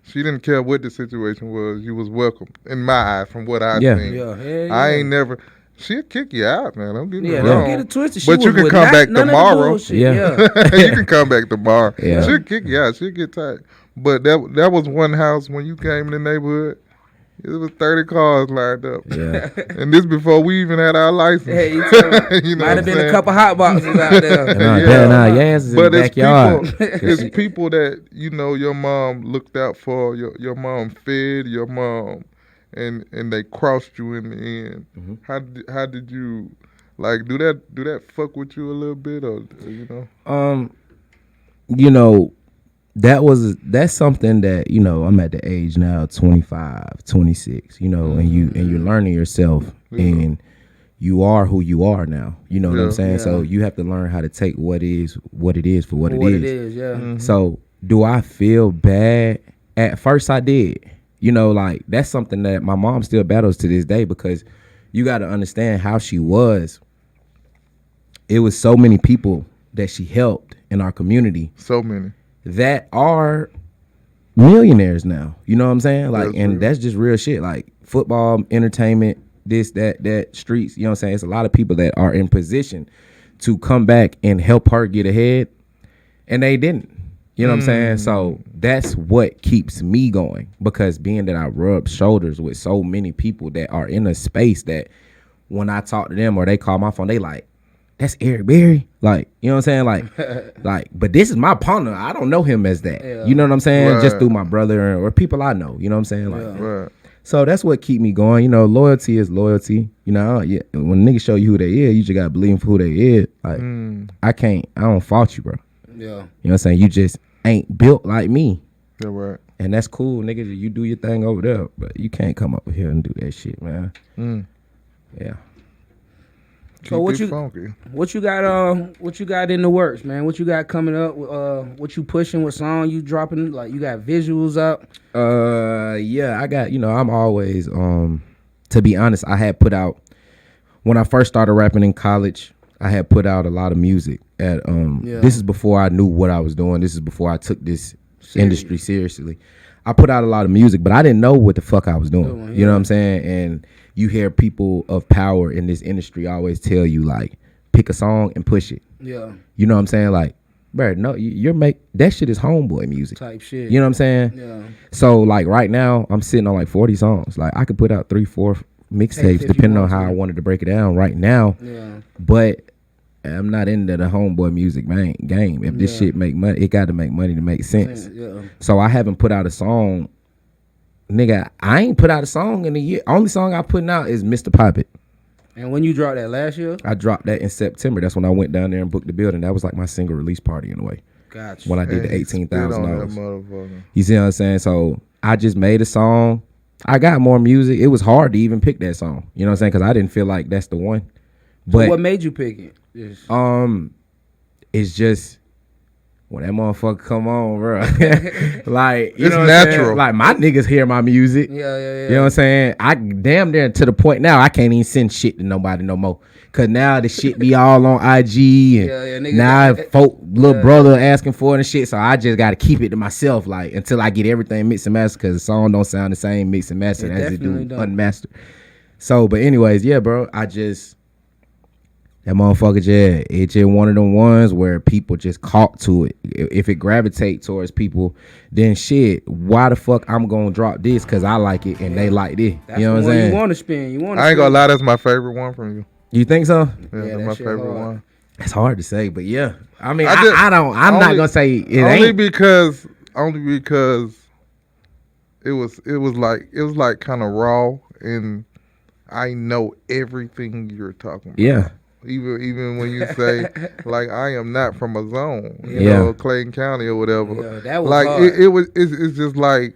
She didn't care what the situation was. You was welcome. In my eyes, from what I Yeah. seen. Yeah, hell yeah. I ain't never. She'll kick you out, man. Don't get me Yeah, wrong. don't get it twisted. She But you was can with come not- back none of the tomorrow. bullshit. Yeah. You can come back tomorrow. Yeah. She'll kick you out. She'll get tight. But that was one house when you came in the neighborhood. It was 30 cars lined up. Yeah. And this before we even had our license. Hey, you tell me, You know might what have been I'm a couple hot boxes out there. Your ass is in But the backyard. it's people that, you know, your mom looked out for, your mom fed your mom, and they crossed you in the end. Mm-hmm. How did you, like, do that fuck with you a little bit, or you know? You know, that's something that, you know, I'm at the age now, 25, 26, you know, and you're learning yourself and you are who you are now. You know what I'm saying? Yeah. So you have to learn how to take what it is for what it is. What it is, yeah. So do I feel bad? At first I did. You know, like, that's something that my mom still battles to this day, because you got to understand how she was. It was so many people that she helped in our community So many. that are millionaires now. You know what I'm saying? Like, That's and real. that's just real shit. Like, football, entertainment, this, that, streets. You know what I'm saying? It's a lot of people that are in position to come back and help her get ahead, and they didn't. You know what I'm saying? So that's what keeps me going, because being that I rub shoulders with so many people that are in a space that when I talk to them or they call my phone, they like, that's Eric Berry. Like, you know what I'm saying? Like, but this is my partner. I don't know him as that. Yeah. You know what I'm saying? Right. Just through my brother or people I know. You know what I'm saying? Like, Right. so that's what keep me going. You know, loyalty is loyalty. You know, when niggas show you who they is, you just gotta believe them for who they is. Like, I don't fault you, bro. Yeah. You know what I'm saying? You just ain't built like me. Yeah, right. And that's cool, nigga. You do your thing over there, but you can't come up here and do that shit, man. Yeah. So Keep what it you funky. what you got in the works, man? What you got coming up? What you pushing? What song you dropping? Like, you got visuals up? Yeah, I got, you know, I'm always, to be honest, I had put out, when I first started rapping in college, I had put out a lot of music at, this is before I knew what I was doing. This is before I took this industry seriously. I put out a lot of music, but I didn't know what the fuck I was doing. You know what I'm saying? And you hear people of power in this industry always tell you, like, pick a song and push it. Yeah. You know what I'm saying? Like, bro, no, that shit is homeboy music. Type shit. You know what I'm saying? Yeah. So, like, right now, I'm sitting on like 40 songs. Like, I could put out 3-4 mixtapes if you depending on want how to. I wanted to break it down right now. Yeah. But I'm not into the homeboy music game. If this shit make money, it got to make money to make sense. Yeah. So I haven't put out a song. Nigga, I ain't put out a song in a year. Only song I putting out is Mr. Pappy. And when you dropped that last year? I dropped that in September. That's when I went down there and booked the building. That was like my single release party in a way. Gotcha. When I did the And he spit on that $18,000. motherfucker. You see what I'm saying? So I just made a song. I got more music. It was hard to even pick that song. You know what I'm saying? Because I didn't feel like that's the one. But what made you pick it? Just- it's just when that motherfucker come on, bro. Like, you It's know what I'm natural. saying? Like, my niggas hear my music. yeah. You know what I'm saying? I damn near to the point now I can't even send shit to nobody no more. Cause now the shit be all on IG and niggas now got- folk little brother asking for it and shit. So I just gotta keep it to myself, like, until I get everything mixed and mastered, cause the song don't sound the same mixed and mastered It as it do definitely don't. unmastered. So, but anyways, yeah, bro, that motherfucker it's just one of them ones where people just caught to it. If it gravitate towards people, then shit, why the fuck I'm gonna drop this? Cause I like it and they like this. That's You know what the I'm one saying? you want to spin. You want to I ain't gonna lie, that's my favorite one from you. Yeah, that's that my shit favorite hard. one. It's hard to say, but yeah. I mean, I just- I'm not only- gonna say it only ain't. because it was like kind of raw, and I know everything you're talking about. Yeah. Even when you say like I am not from a zone, you Yeah. know, Clayton County or whatever. Yeah, that was like hard. it's just like,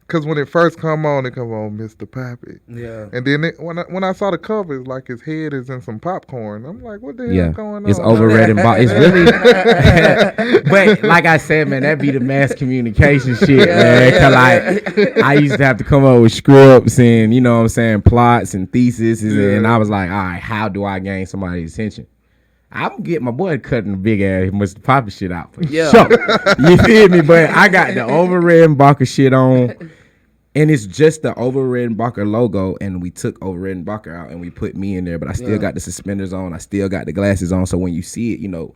because when it first come on, Mr. Pappy. Yeah. And then when I saw the cover, it's like his head is in some popcorn. I'm like, what the hell Yeah, going on? it's overread and it's really. But like I said, man, that be the mass communication shit, man. Cause like I used to have to come up with scripts and, you know what I'm saying, plots and theses, and I was like, all right, how do I gain somebody's attention? I'm getting my boy cutting the big ass Mr. Poppy shit out for sure. You feel me? But I got the overread and Barker shit on. And it's just the Overred and Barker logo, and we took Overred and Barker out and we put me in there, but I still got the suspenders on. I still got the glasses on. So when you see it, you know,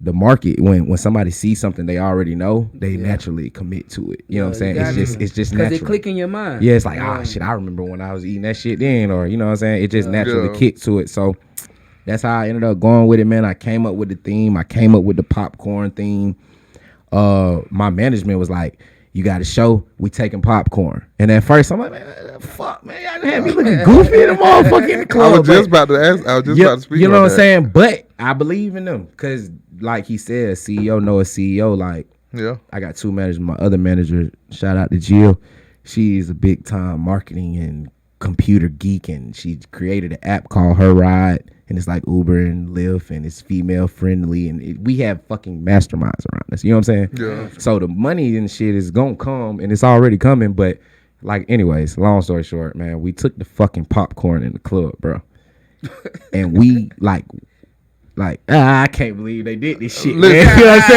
the market, when somebody sees something they already know, they naturally commit to it. You know what I'm saying? It's just natural. Because it click in your mind. Yeah, it's like, shit, I remember when I was eating that shit then, or you know what I'm saying? It just naturally kicked to it. So that's how I ended up going with it, man. I came up with the theme. I came up with the popcorn theme. My management was like, you got a show, we taking popcorn. And at first, I'm like, man, fuck, man, y'all had me looking goofy in the motherfucker in the club. I was just about to ask. I was just about to speak. You know on what I'm that. saying? But I believe in them because, like he said, a CEO know a CEO. Like, Yeah. I got two managers. My other manager, shout out to Jill. She's a big time marketing and computer geek, and she created an app called Her Ride, and it's like Uber and Lyft, and it's female friendly, and we have fucking masterminds around us. You know what I'm saying? Yeah. So the money and shit is gonna come, and it's already coming. But like, anyways, long story short, man, we took the fucking popcorn in the club, bro, and we I can't believe they did this shit, man. You know what I'm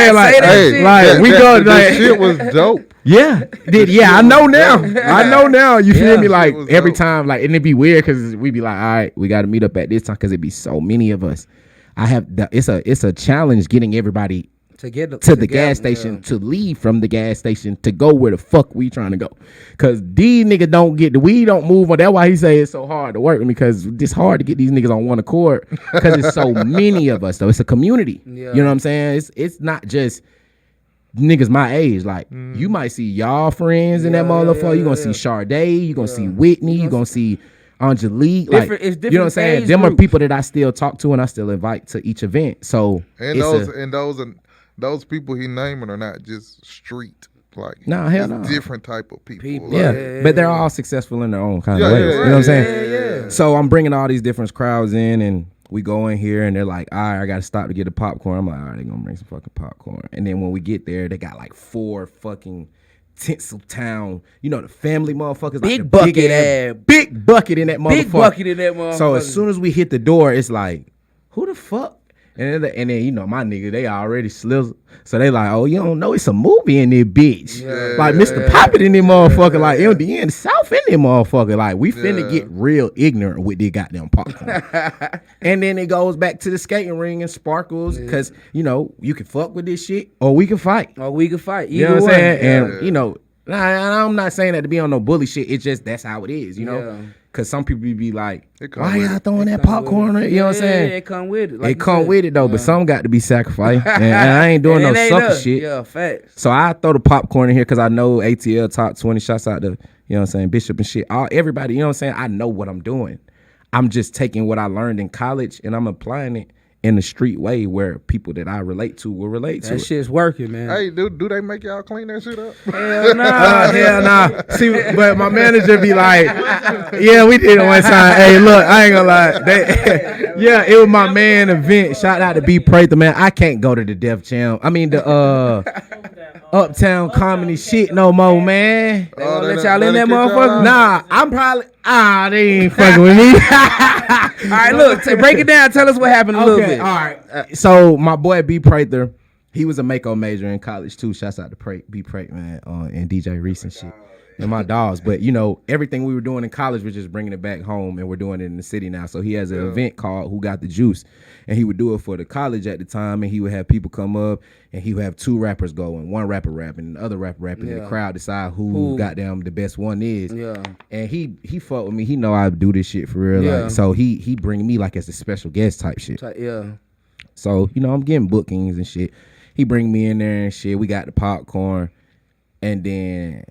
saying? Like, we go like that shit was dope. Yeah, I know now. I know now. You feel me? Like was every dope. time, like, and it'd be weird because we'd be like, all right, we got to meet up at this time because it'd be so many of us. It's a challenge getting everybody To get to the gas station, to leave from the gas station, to go where the fuck we trying to go. Cause these niggas don't get we don't move on. That's why he say it's so hard to work with me, because it's hard to get these niggas on one accord because it's so many of us though. It's a community. Yeah. You know what I'm saying? It's not just niggas my age. Like you might see y'all friends in that motherfucker. You gonna see Sade, you gonna see Whitney, you gonna see Angelique. Like, Different- it's you know what I'm different saying? age Them are groups. people that I still talk to and I still invite to each event. So And it's those people he naming are not just street. Like, Nah, hell it's no. different type of people. Yeah, Like, but they're all successful in their own kind of Yeah, ways. yeah, You know what I'm saying? yeah. So I'm bringing all these different crowds in, and we go in here, and they're like, all right, I got to stop to get the popcorn. I'm like, all right, they're going to bring some fucking popcorn. And then when we get there, they got like 4 fucking Tinseltown, you know, the family motherfuckers. Big like the bucket ass- ass. Big bucket in that motherfucker. Big bucket in that motherfucker. So as soon as we hit the door, it's like, who the fuck? And then you know, my nigga, they already slizzle. So they like, oh, you don't know it's a movie in there, bitch. Like Mr. Poppy in there motherfucker, like MDN South in there motherfucker. Like, we finna get real ignorant with this goddamn popcorn. And then it goes back to the skating ring and sparkles, because, you know, you can fuck with this shit or we can fight. Or we can fight. You know Either what I'm way. saying? And, you know, I'm not saying that to be on no bully shit. It's just that's how it is, you know? Yeah. Because some people be like, It come why with y'all it. throwing that popcorn? You know what I'm saying? Yeah, it come with it. It come with it though, but some got to be sacrificed, and I ain't doing no sucker shit. Yeah, facts. So I throw the popcorn in here because I know ATL top 20 shots out to, you know what I'm saying, Bishop and shit. Everybody, you know what I'm saying? I know what I'm doing. I'm just taking what I learned in college and I'm applying it in the street way where people that I relate to will relate to That it. shit's working, man. Hey, do they make y'all clean that shit up? Hell nah. Hell nah. See, but my manager be like, yeah, we did it one time. Hey, look, I ain't gonna lie. Yeah, it was my man event. Shout out to B Prather, man. I can't go to the Def Jam. I mean, the Uptown Comedy shit no more, man. They gonna let they y'all in that kick y'all motherfucker? out? Nah, I'm probably, they ain't fucking with me. All right, look, break it down. Tell us what happened a little bit. All right. So my boy B Prather, he was a Mako major in college too. Shouts out to B Prather, man, and DJ Reese and shit. And my dogs. But, you know, everything we were doing in college, we're just bringing it back home, and we're doing it in the city now. So he has an event called Who Got the Juice, and he would do it for the college at the time, and he would have people come up, and he would have 2 rappers going, one rapper rapping, and the other rapper rapping, and the crowd decide who goddamn the best one is. Yeah. And he fuck with me. He know I do this shit for real. Yeah. Like, so he bring me like as a special guest type shit. Yeah. So, I'm getting bookings and shit. He bring me in there and shit. We got the popcorn. And then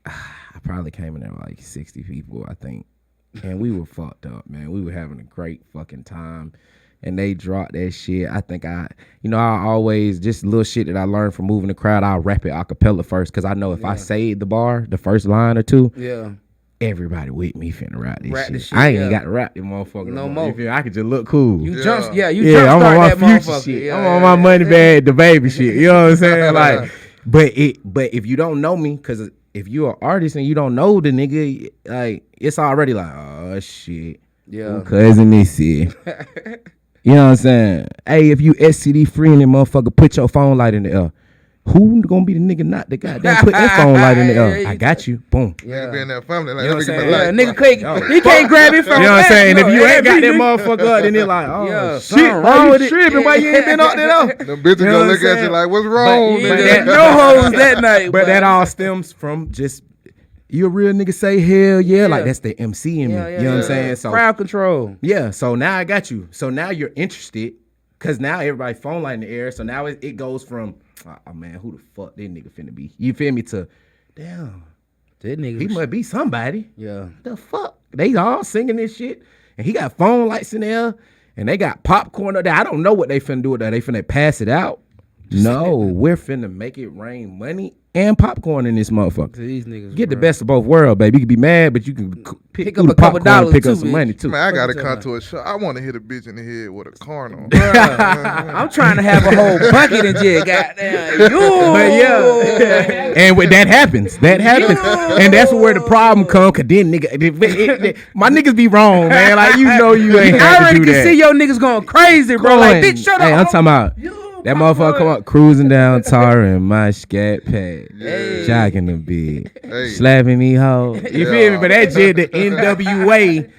I probably came in there with like 60 people, I think. And we were fucked up, man. We were having a great fucking time. And they dropped that shit. I think I always, just little shit that I learned from moving the crowd, I'll rap it a cappella first. Because I know if I say the bar, the first line or two, everybody with me finna rap this shit. I ain't even got to rap this motherfucker no more. I could just look cool. You jump I'm on my that future shit. Yeah, I'm on my money bag, the baby shit. You know what I'm saying? Like, but if you don't know me, because if you're an artist and you don't know the nigga, like, it's already like, oh shit. Yeah. Cousin this shit. You know what I'm saying? Hey, if you STD free and that motherfucker, put your phone light in the air. Who gonna be the nigga not the goddamn put that phone light in the air? I got you. Boom. Nigga be in that family. Like, You know what I'm saying? light. Nigga he can't grab it from You know what I'm saying? And back, if you ain't got that nigga. motherfucker up, then they're like, oh Yeah, shit, something wrong wrong with with it? it. Tripping? Why you ain't been up there though? Them bitches You know gonna what look I'm at you saying? like, what's wrong, But nigga? no hoes that night. But that all stems from just you a real nigga say hell yeah, like that's the MC in me. You know what I'm saying? So crowd control. yeah, so now I got you. So now you're interested, cause now everybody phone light in the air. So now it goes from oh man, who the fuck that nigga finna be? You feel me? To damn, That nigga. he must be somebody. Yeah. The fuck? They all singing this shit, and he got phone lights in there, and they got popcorn up there. I don't know what they finna do with that. They finna pass it out. No, we're finna make it rain money and popcorn in this motherfucker. These niggas. Get the best of both worlds, baby. You can be mad, but you can pick up up a couple popcorn, dollars pick too, up some bitch. money too. Man, I gotta come to a show. I want to hit a bitch in the head with a corn. I'm trying to have a whole bucket in jail. Goddamn. You. But yeah, and when that happens, and that's where the problem come. Cause then my niggas be wrong, man. Like you ain't I have to already do can that. see your niggas going crazy, bro. Like, bitch, shut Hey, up. I'm talking about. That motherfucker come up cruising down Tara in my scat pad, jocking the bed, slapping me hoe. You feel me? But that shit, the NWA,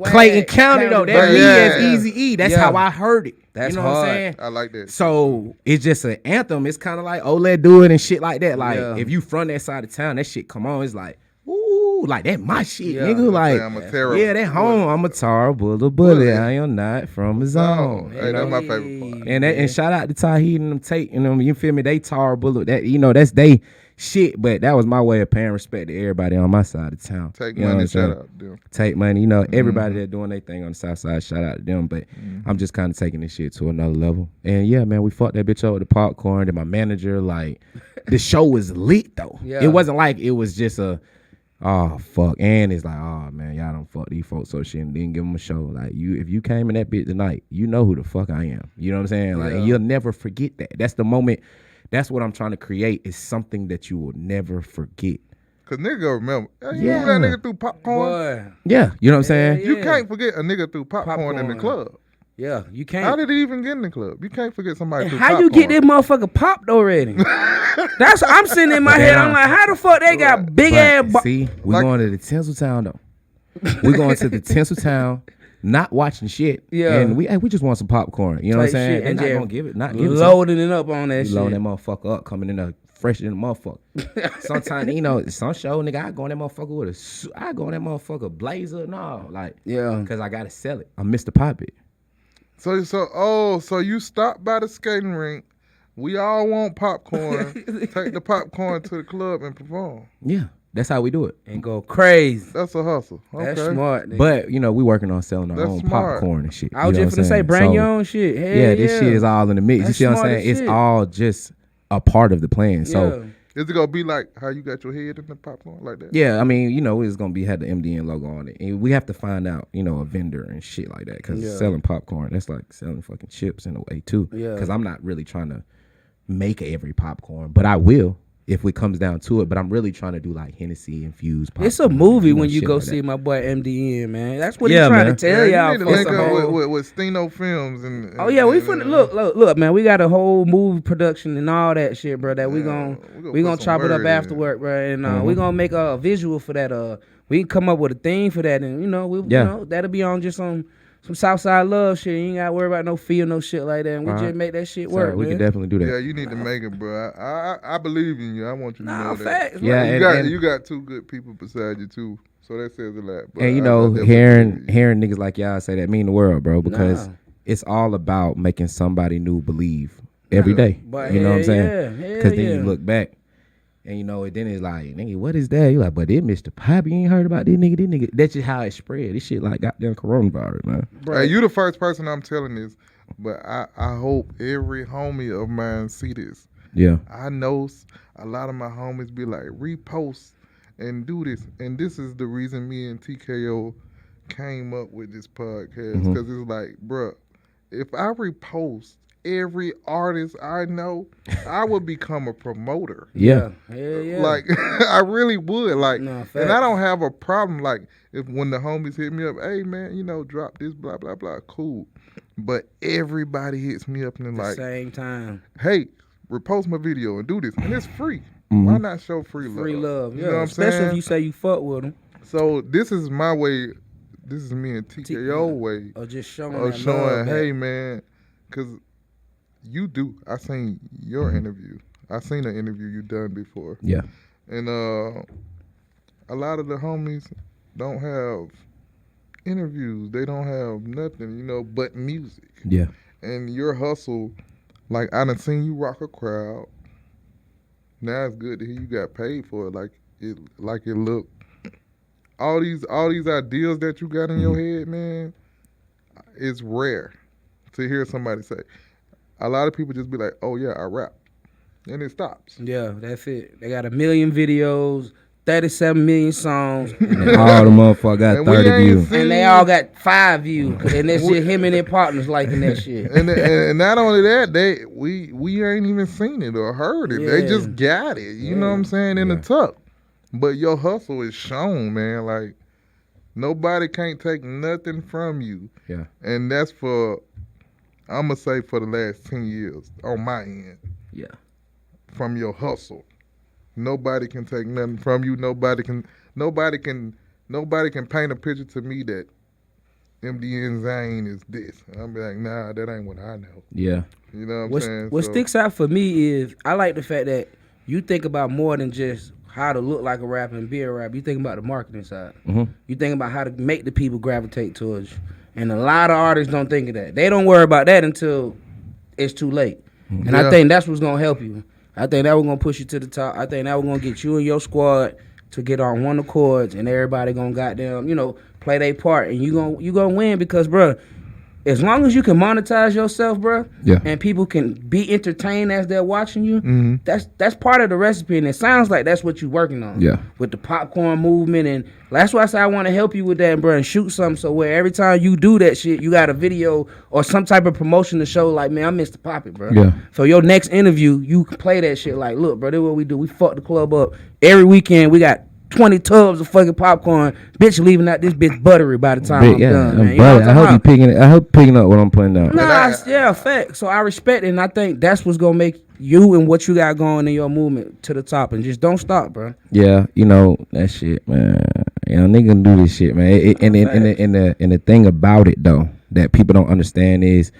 Clayton County though, that me as Easy E. That's how I heard it. That's you know what hard. I'm saying? I like that. So it's just an anthem. It's kind of like let do it and shit like that. Like if you from that side of town, that shit come on. It's like ooh, like that my shit, nigga. Like I'm a terrible. yeah, that home. I'm a tar bullet. I am not from a zone. Hey, that's my favorite part. And shout out to Tahid and them Tate, you feel me? They tar bullet. That that's they shit. But that was my way of paying respect to everybody on my side of town. Take You know what money, I'm saying? shout out to them. Take money. Everybody that doing their thing on the south side, shout out to them. But I'm just kind of taking this shit to another level. And yeah, man, we fucked that bitch up with the popcorn. And my manager, like, the show was lit though. Yeah. It wasn't like it was just a oh fuck, and it's like, oh man, y'all don't fuck these folks so shit and didn't give them a show. Like if you came in that bitch tonight, you know who the fuck I am. You know what I'm saying? Like and you'll never forget that. That's the moment. That's what I'm trying to create is something that you will never forget. Cause nigga remember, you remember that nigga threw popcorn? Boy. Yeah, you know what I'm saying? You can't forget a nigga threw popcorn in the club. Yeah, you can't. How did he even get in the club? You can't forget somebody threw How popcorn. you get this motherfucker popped already? That's I'm sitting in my head. I'm like, how the fuck they got big ass? See, we're going to the Tinseltown though. We're going to the Tinseltown, not watching shit. Yeah. And we just want some popcorn. You know what I'm Type saying? shit, They're and not yeah, gonna give it. Not give it. Loading it up on that You shit. load that motherfucker up, coming in there fresher than a motherfucker. Sometimes, some show, nigga, I go in that motherfucker with I go in that motherfucker blazer and all. Like, Yeah. Cause I gotta sell it. I'm Mr. Pappy. So you stop by the skating rink. We all want popcorn. Take the popcorn to the club and perform. Yeah. That's how we do it. And go crazy. That's a hustle. Okay. That's smart. Nigga. But, we working on selling our That's own smart. popcorn and shit. I was You know just what gonna I'm say, saying? bring So, your own shit. Hell yeah, this shit is all in the mix. That's you see what I'm smart saying? as It's shit. all just a part of the plan. So, Yeah. Is it gonna be like how you got your head in the popcorn like that? yeah, I mean, it's gonna had the MDN logo on it, and we have to find out, a vendor and shit like that, because selling popcorn, that's like selling fucking chips in a way too. Yeah. Because I'm not really trying to make every popcorn, but I will if it comes down to it. But I'm really trying to do like Hennessy infused popcorn. It's a movie when you shit go like see that. my boy MDN, man. That's what Yeah, he's trying man. to tell y'all. You need to for link some up whole- with Steno Films and Oh yeah, we finna look, man. We got a whole movie production and all that shit, bro. That we gonna put chop some it up word after in. work, bro. And we gonna make a visual for that. We can come up with a theme for that, and that'll be on just some Southside love shit. You ain't gotta worry about no feel, no shit like that. And we just make that shit work, we man. can definitely do that. Yeah, you need to make it, bro. I believe in you. I want you to know that. Facts, Yeah, and You got two good people beside you too, so that says a lot. Bro. And I definitely believe hearing in you. hearing niggas like y'all say that mean the world, bro. Because it's all about making somebody new believe every day. But You know what I'm saying? yeah, Because then you look back and you know, then it's like, nigga, what is that? You like, but it Mr. Pappy, you ain't heard about this nigga. That's just how it spread. This shit like goddamn coronavirus, man. Hey, you the first person I'm telling this, but I hope every homie of mine see this. Yeah. I know a lot of my homies be like, repost and do this. And this is the reason me and TKO came up with this podcast. Because it's like, bruh, if I repost every artist I know, I would become a promoter. Yeah. Yeah. Like, I really would. Like, No, and facts. I don't have a problem. Like, if when the homies hit me up, hey, man, you know, drop this, blah, blah, blah, cool. But everybody hits me up and they're At like, the same time. hey, repost my video and do this. And it's free. Mm-hmm. Why not show free love? Free love. You Yeah. know what I'm Especially saying? if you say you fuck with them. So this is my way. This is me and TKO way Or just showing of that showing, love back. hey, man, because you do. I seen your interview. I seen an interview you done before. Yeah. And a lot of the homies don't have interviews. They don't have nothing, you know, but music. Yeah. And your hustle, like I done seen you rock a crowd. Now it's good to hear you got paid for it. Like it looked. All these ideas that you got in your head, man, it's rare to hear somebody say. A lot of people just be like, "Oh yeah, I rap," and it stops. Yeah, that's it. They got 1 million videos, 37 million songs, And all the motherfuckers got And we 30 ain't views. seen- and they all got 5 views. And that's just him and their partners liking that shit. And not only that, we ain't even seen it or heard it. They Yeah. just got it. You know what I'm saying in the tuck. But your hustle is shown, man. Like nobody can't take nothing from you. Yeah. And that's for I'ma say for the last 10 years on my end. Yeah. From your hustle. Nobody can take nothing from you. Nobody can paint a picture to me that MDN ZANE is this. And I'll be like, nah, that ain't what I know. Yeah. You know what I'm saying? What So- sticks out for me is I like the fact that you think about more than just how to look like a rapper and be a rapper. You think about the marketing side. Mhm. You think about how to make the people gravitate towards you. And a lot of artists don't think of that. They don't worry about that until it's too late. And I Yeah. think that's what's gonna help you. I think that was gonna push you to the top. I think that was gonna get you and your squad to get on one accord, and everybody gonna goddamn, play their part, and you gonna win because, bro, as long as you can monetize yourself, bro, Yeah. and people can be entertained as they're watching you, Mm-hmm. that's part of the recipe, and it sounds like that's what you're working on. Yeah. With the popcorn movement, and that's why I say I want to help you with that, bro, and shoot something so where every time you do that shit, you got a video or some type of promotion to show like, man, I'm Mr. Pappy, bro. Yeah. So your next interview, you can play that shit like, look, bro, this what we do. We fuck the club up every weekend. We got 20 tubs of fucking popcorn. Bitch leaving out this bitch buttery by the time I'm done, man. You know what I'm I hope talking you about? picking it. I hope picking up what I'm putting down. Nah, yeah, fact. So I respect it, and I think that's what's gonna make you and what you got going in your movement to the top, and just don't stop, bro. Yeah, that shit, man. Nigga do this shit, man. And the thing about it though that people don't understand is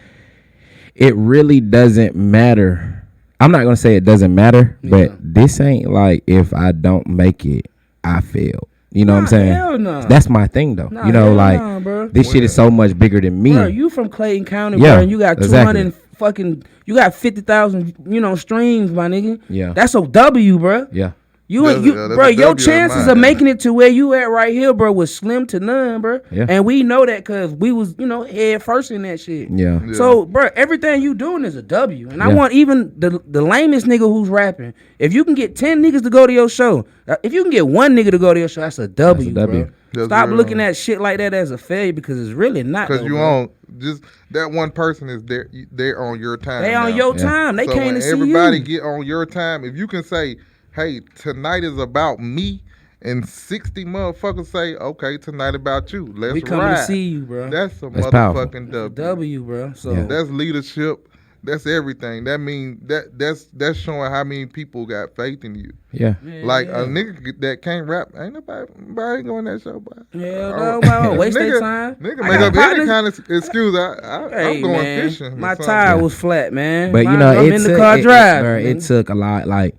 it really doesn't matter. I'm not gonna say it doesn't matter, but this ain't like if I don't make it, I fail. You know what I'm saying? Hell no. That's my thing though. Nah, hell like nah, bro. This shit is so much bigger than me. Bro, you from Clayton County, Yeah, bro, and you got 200 exactly. fucking, you got 50,000, streams, my nigga. Yeah. That's a W, bro. Yeah. That's a Bro, your W in chances mine. of making it to where you at right here, bro, was slim to none, bro. Yeah. And we know that because we was, head first in that shit. Yeah. So, bro, everything you doing is a W. And I Yeah. want even the lamest nigga who's rapping, if you can get 10 niggas to go to your show, if you can get one nigga to go to your show, that's a W, That's a W. bro. That's Stop real. looking at shit like that as a failure because it's really not. Because though, you bro. on just that one person is there. They're on your time. They on now. your Yeah. time. They So came when to see everybody you. get on your time, if you can say, "Hey, tonight is about me," and 60 motherfuckers say, "Okay, tonight about you. Let's We coming ride." to see you, bro. That's a That's powerful. motherfucking W. W, bro. So Yeah. That's leadership. That's everything. That mean that's showing how many people got faith in you. Yeah. Like a nigga that can't rap, ain't nobody going that show, boy. Hell no, bro. Waste their time. Nigga I make got up any partners- kind of excuse. I'm Hey, going man, fishing. or my something. tire was flat, man. But I'm it in the took, car driving. bro, it took a lot. Like,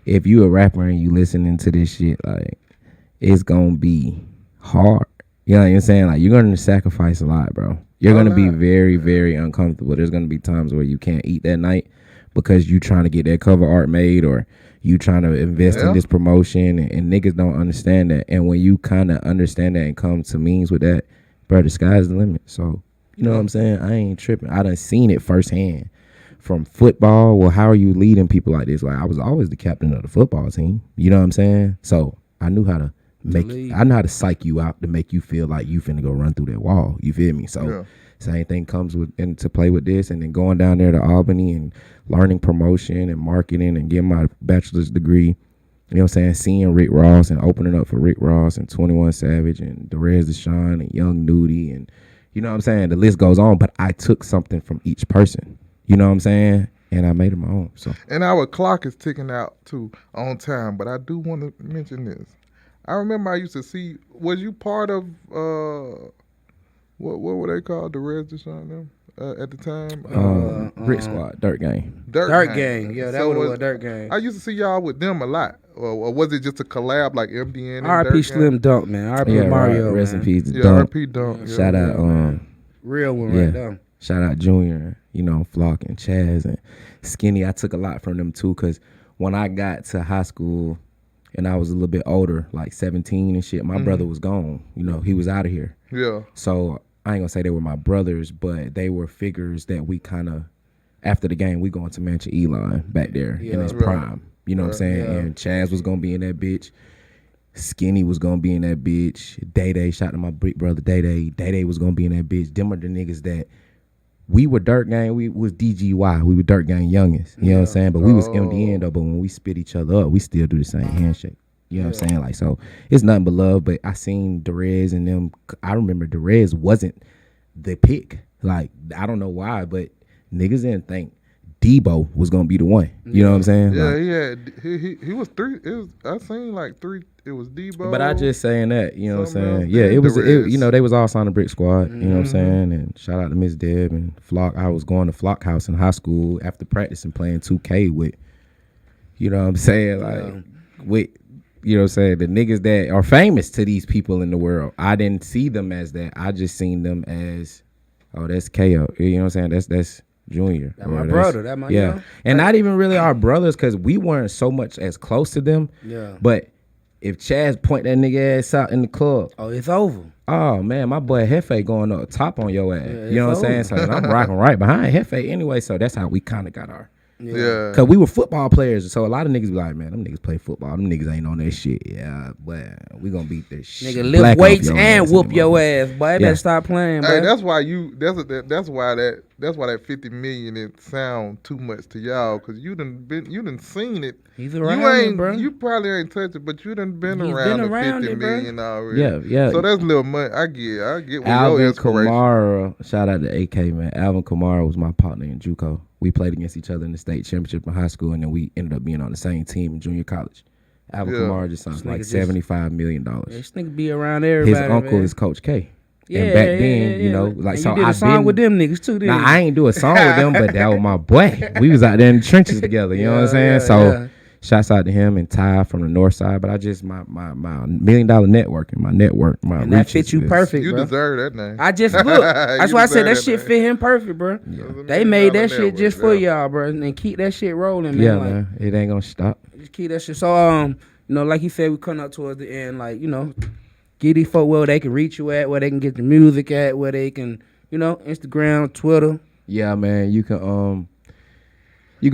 if you a rapper and you listening to this shit, like, it's gonna be hard. You know what I'm saying? Like, you're gonna sacrifice a lot, bro. You're gonna be very, very uncomfortable. There's gonna be times where you can't eat that night because you trying to get that cover art made or you trying to invest in this promotion, and niggas don't understand that. And when you kind of understand that and come to means with that, bro, the sky's the limit. So you know what I'm saying? I ain't tripping. I done seen it firsthand from football. Well, how are you leading people like this? Like, I was always the captain of the football team. You know what I'm saying? So I knew how to I know how to psych you out to make you feel like you finna go run through that wall. You feel me? So same thing comes with into play with this, and then going down there to Albany and learning promotion and marketing and getting my bachelor's degree. You know what I'm saying? Seeing Rick Ross and opening up for Rick Ross and 21 Savage and Derez Deshaun and Young Nudie, and you know what I'm saying? The list goes on, but I took something from each person. You know what I'm saying? And I made it my own. So. And our clock is ticking out too on time, but I do want to mention this. I remember I used to see. Was you part of what were they called? The Reds Deshaun them at the time. Brick Squad, Dirt Gang. Dirt Gang. Yeah, that was Dirt Gang. I used to see y'all with them a lot. Or was it just a collab like MDN? RP Slim Dunk, man. RP Mario. Rest in peace. Yeah, Dunk. RP Dunk. Shout out. Real one right there. Shout out Junior. You know, Flock and Chaz and Skinny. I took a lot from them too, because when I got to high school. And I was a little bit older, like 17 and shit. My brother was gone. You know, he was out of here. Yeah. So I ain't gonna say they were my brothers, but they were figures that we kind of, after the game, we going to Mansion Elon back there in his prime. You know what I'm saying? Yeah. And Chaz was gonna be in that bitch. Skinny was gonna be in that bitch. Day, shout out to my big brother Day. Day was gonna be in that bitch. Them are the niggas that we were Dirt Gang. We was DGY. We were Dirt Gang youngest. You know what I'm saying? But we was MDN though. But when we spit each other up, we still do the same handshake. You know what I'm saying? Like, so it's nothing but love. But I seen Derez and them. I remember Derez wasn't the pick. Like, I don't know why, but niggas didn't think Debo was gonna be the one. You know what I'm saying? Yeah, like, he was three. I seen like three. It was Debo. But I just saying that, you know what I'm saying? Yeah, it was. You know, they was all signed a Brick Squad. You know what I'm saying? And shout out to Miss Deb and Flock. I was going to Flock House in high school after practice and playing 2K with. You know what I'm saying? Like with. You know what I'm saying? The niggas that are famous to these people in the world. I didn't see them as that. I just seen them as, oh, that's KO. You know what I'm saying? That's Junior. That's my brother. That's my yeah. And not even really our brothers, because we weren't so much as close to them. Yeah. But if Chaz point that nigga ass out in the club, oh, it's over. Oh man, my boy Hefe going up top on your ass. Yeah, you know what I'm saying? So I'm rocking right behind Hefe anyway. So that's how we kind of got our. Yeah. Cause we were football players, so a lot of niggas be like, man, them niggas play football. Them niggas ain't on that shit. Yeah, but we gonna beat this shit. Nigga lift weights and whoop your ass, boy. You better stop playing, hey, boy. that's why that 50 million it sound too much to y'all, cause you done seen it. He's around, bro. You probably ain't touched it, but you done been around the 50 million already. Yeah. So that's little money. I get what Alvin your inspiration. Kamara, shout out to AK, man. Alvin Kamara was my partner in JUCO. We played against each other in the state championship in high school, and then we ended up being on the same team in junior college. Alvin Kamara just signed like $75 million. This nigga be around everybody. His uncle is Coach K. Yeah, and back then, you know, like, and so you did a song with them niggas too. Nah, I ain't do a song with them, but that was my boy. We was out there in the trenches together. You know what I'm saying? Shouts out to him and Ty from the north side. But I just my $1 million network and my and that fit you perfect. You bro. deserve that name. I just look. That's why I said that shit fit him perfect, bro. Yeah. They made that shit just for y'all, bro, and keep that shit rolling, man. Yeah, like, man, it ain't gonna stop. Just keep that shit. So you know, like you said, we come up towards the end, like, you know, get these folk where they can reach you at, where they can get the music at, where they can, you know, Instagram, Twitter. Yeah, man, you can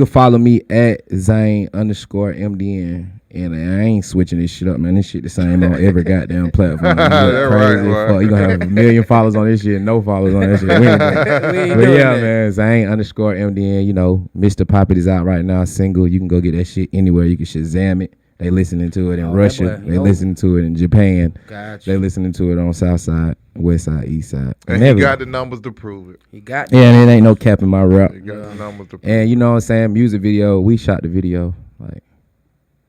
follow me at ZANE_MDN. And I ain't switching this shit up, man. This shit the same on every goddamn platform. Crazy fuck. You gonna have 1 million followers on this shit and no followers on this shit. But yeah, man, ZANE_MDN. You know, Mr. Pappy is out right now, single. You can go get that shit anywhere. You can Shazam it. They listening to it in Russia. They listening to it in Japan. Gotcha. They listening to it on South Side, West Side, East Side. And he got the numbers to prove it. He got yeah, and it ain't no cap in my rap. He got the numbers to prove and you know what I'm saying? Music video. We shot the video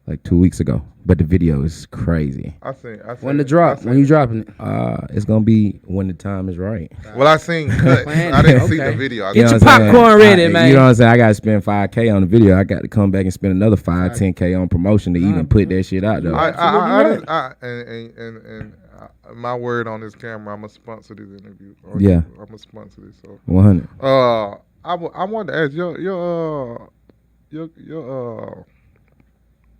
like 2 weeks ago, but the video is crazy. I think when the drop, when you dropping it? It's gonna be when the time is right. Well, I seen cuts. I didn't see the video. Get your popcorn ready, man. You know what I'm saying? I gotta spend $5K on the video. I got to come back and spend another $5-10K on promotion to even put that shit out there. I My word on this camera, I'm gonna sponsor this interview. Yeah. I'm gonna sponsor this. So 100. I wanted to ask your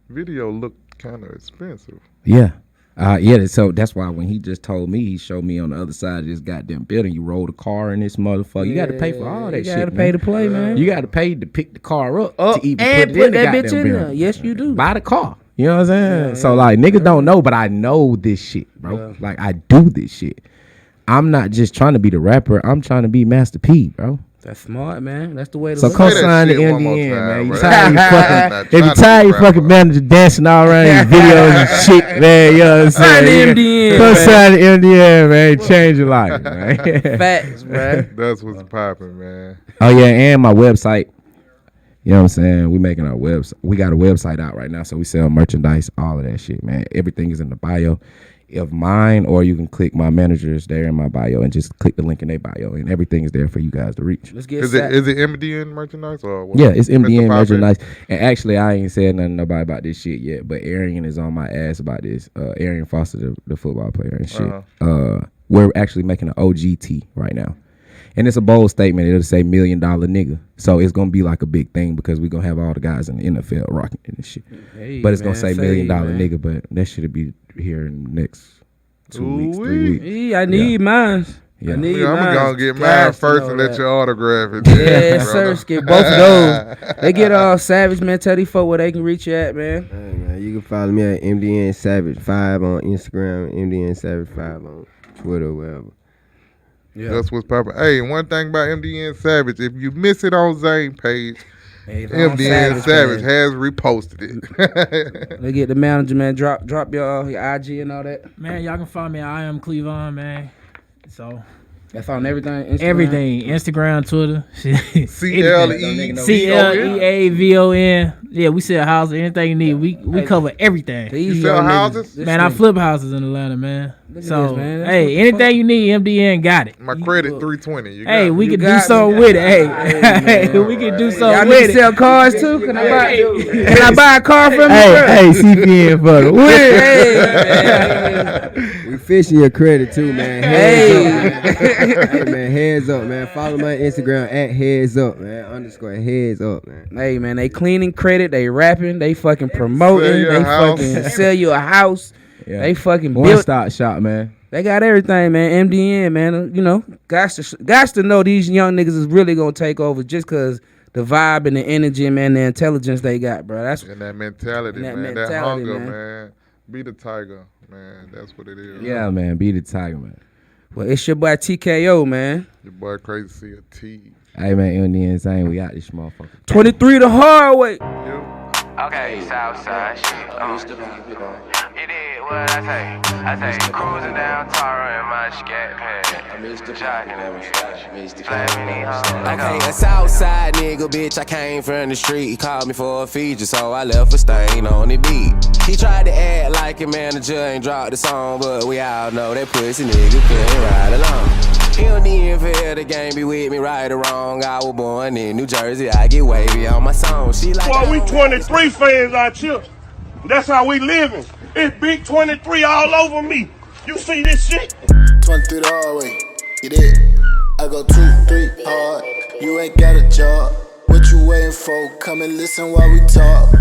video looked kind of expensive. Yeah. Yeah, so that's why when he just told me, he showed me on the other side of this goddamn building, you roll the car in this motherfucker. You got to pay for all that shit. You got to pay to play, man. You got to pay to pick the car up to even and put it in the that bitch goddamn in there. building. Yes, you do. Buy the car. You know what I'm saying? So like niggas don't know, but I know this shit, bro. Yeah. Like I do this shit. I'm not just trying to be the rapper. I'm trying to be Master P, bro. That's smart, man. That's the way to So look come at it. sign the shit one more MDN, time, man. You bro. tired you fucking, if you Trying to tired be you a fucking rapper. manager dancing all around these videos and shit, man. You know what I'm Sign the saying? MDN, Come man. sign the MDN, man. Change your life, man. Facts, bro. That's what's popping, man. Oh yeah, and my website. You know what I'm saying? We making our website. We got a website out right now, so we sell merchandise, all of that shit, man. Everything is in the bio of mine, or you can click my managers there in my bio and just click the link in their bio, and everything is there for you guys to reach. Let's get Is set. it MDN merchandise or what? Yeah, it's MDN Mr. Pappy? merchandise. And actually, I ain't said nothing to nobody about this shit yet, but Arian is on my ass about this. Arian Foster, the football player and shit. We're actually making an OGT right now. And it's a bold statement. It'll say $1 million nigga. So it's going to be like a big thing because we're going to have all the guys in the NFL rocking and shit. Hey, But it's going to man, say $1 million man. nigga, but that should be here in the next 2 weeks, 3 weeks. Yeah, I need mine. Yeah. I need I'm mine. gonna get mine Guys to first know and let that. you autograph it. Yes, brother. sir. Get both of those. They get all Savage, man. Tell these folk where they can reach you at, man. Hey, man, you can follow me at MDN Savage 5 on Instagram, MDN Savage 5 on Twitter, wherever. Yeah. That's what's popping. Hey, one thing about MDN Savage, if you miss it on ZANE page, Hey, it's on MDN Savage man. has reposted it. They get the manager, man. Drop your IG and all that. Man, y'all can find me at I am Cleavon, man. So That's on everything. Instagram. everything, Instagram, Twitter, CLE. CLEAVON. Yeah, we sell houses, anything you need. We cover everything. These You sell young niggas, houses? this Man, I thing- flip houses in Atlanta, man. Look at So this, man. That's what hey, the anything fuck- you need, MDN got it. My credit 320. You Hey, got we it. can do got something me. with it. Hey, Hey, man. we can do Y'all something with niggas it. sell cars too? Can I buy a car from you? Hey, CPN for the win. Hey, We fishing your credit too, man. Heads up, man. Hey, man, heads up, man. Follow my Instagram at heads up, man. _ heads up, man. hey, man, they cleaning credit, they rapping, they fucking promoting, Sell you a they house. fucking sell you a house. Yeah. They fucking One built. stop shop, man. They got everything, man. MDN, man. You know, guys to know these young niggas is really gonna take over just cause the vibe and the energy, man, the intelligence they got, bro. That's And that mentality, And that man. That mentality, hunger, man. man. Be the tiger, man. That's what it is. Yeah, man. Be the tiger, man. well, it's your boy TKO, man. Your boy Crazy see a T. Hey, man, MDN Zane, we got this motherfucker. 23 the hard way. Okay, Southside shit. It is what I say. I say cruising down Tara in my scat pad. Okay, a Southside nigga, bitch. I came from the street. He called me for a feature, so I left a stain on the beat. He tried to act like a manager and dropped the song, but we all know that pussy nigga couldn't ride along. He don't need for the game be with me, right or wrong. I was born in New Jersey. I get wavy on my song. She like, Boy, we 23 fans out here. That's how we living. It's big 23 all over me. You see this shit? 23 the hard way, you did. I go 2, 3 hard. You ain't got a job. What you waiting for? Come and listen while we talk.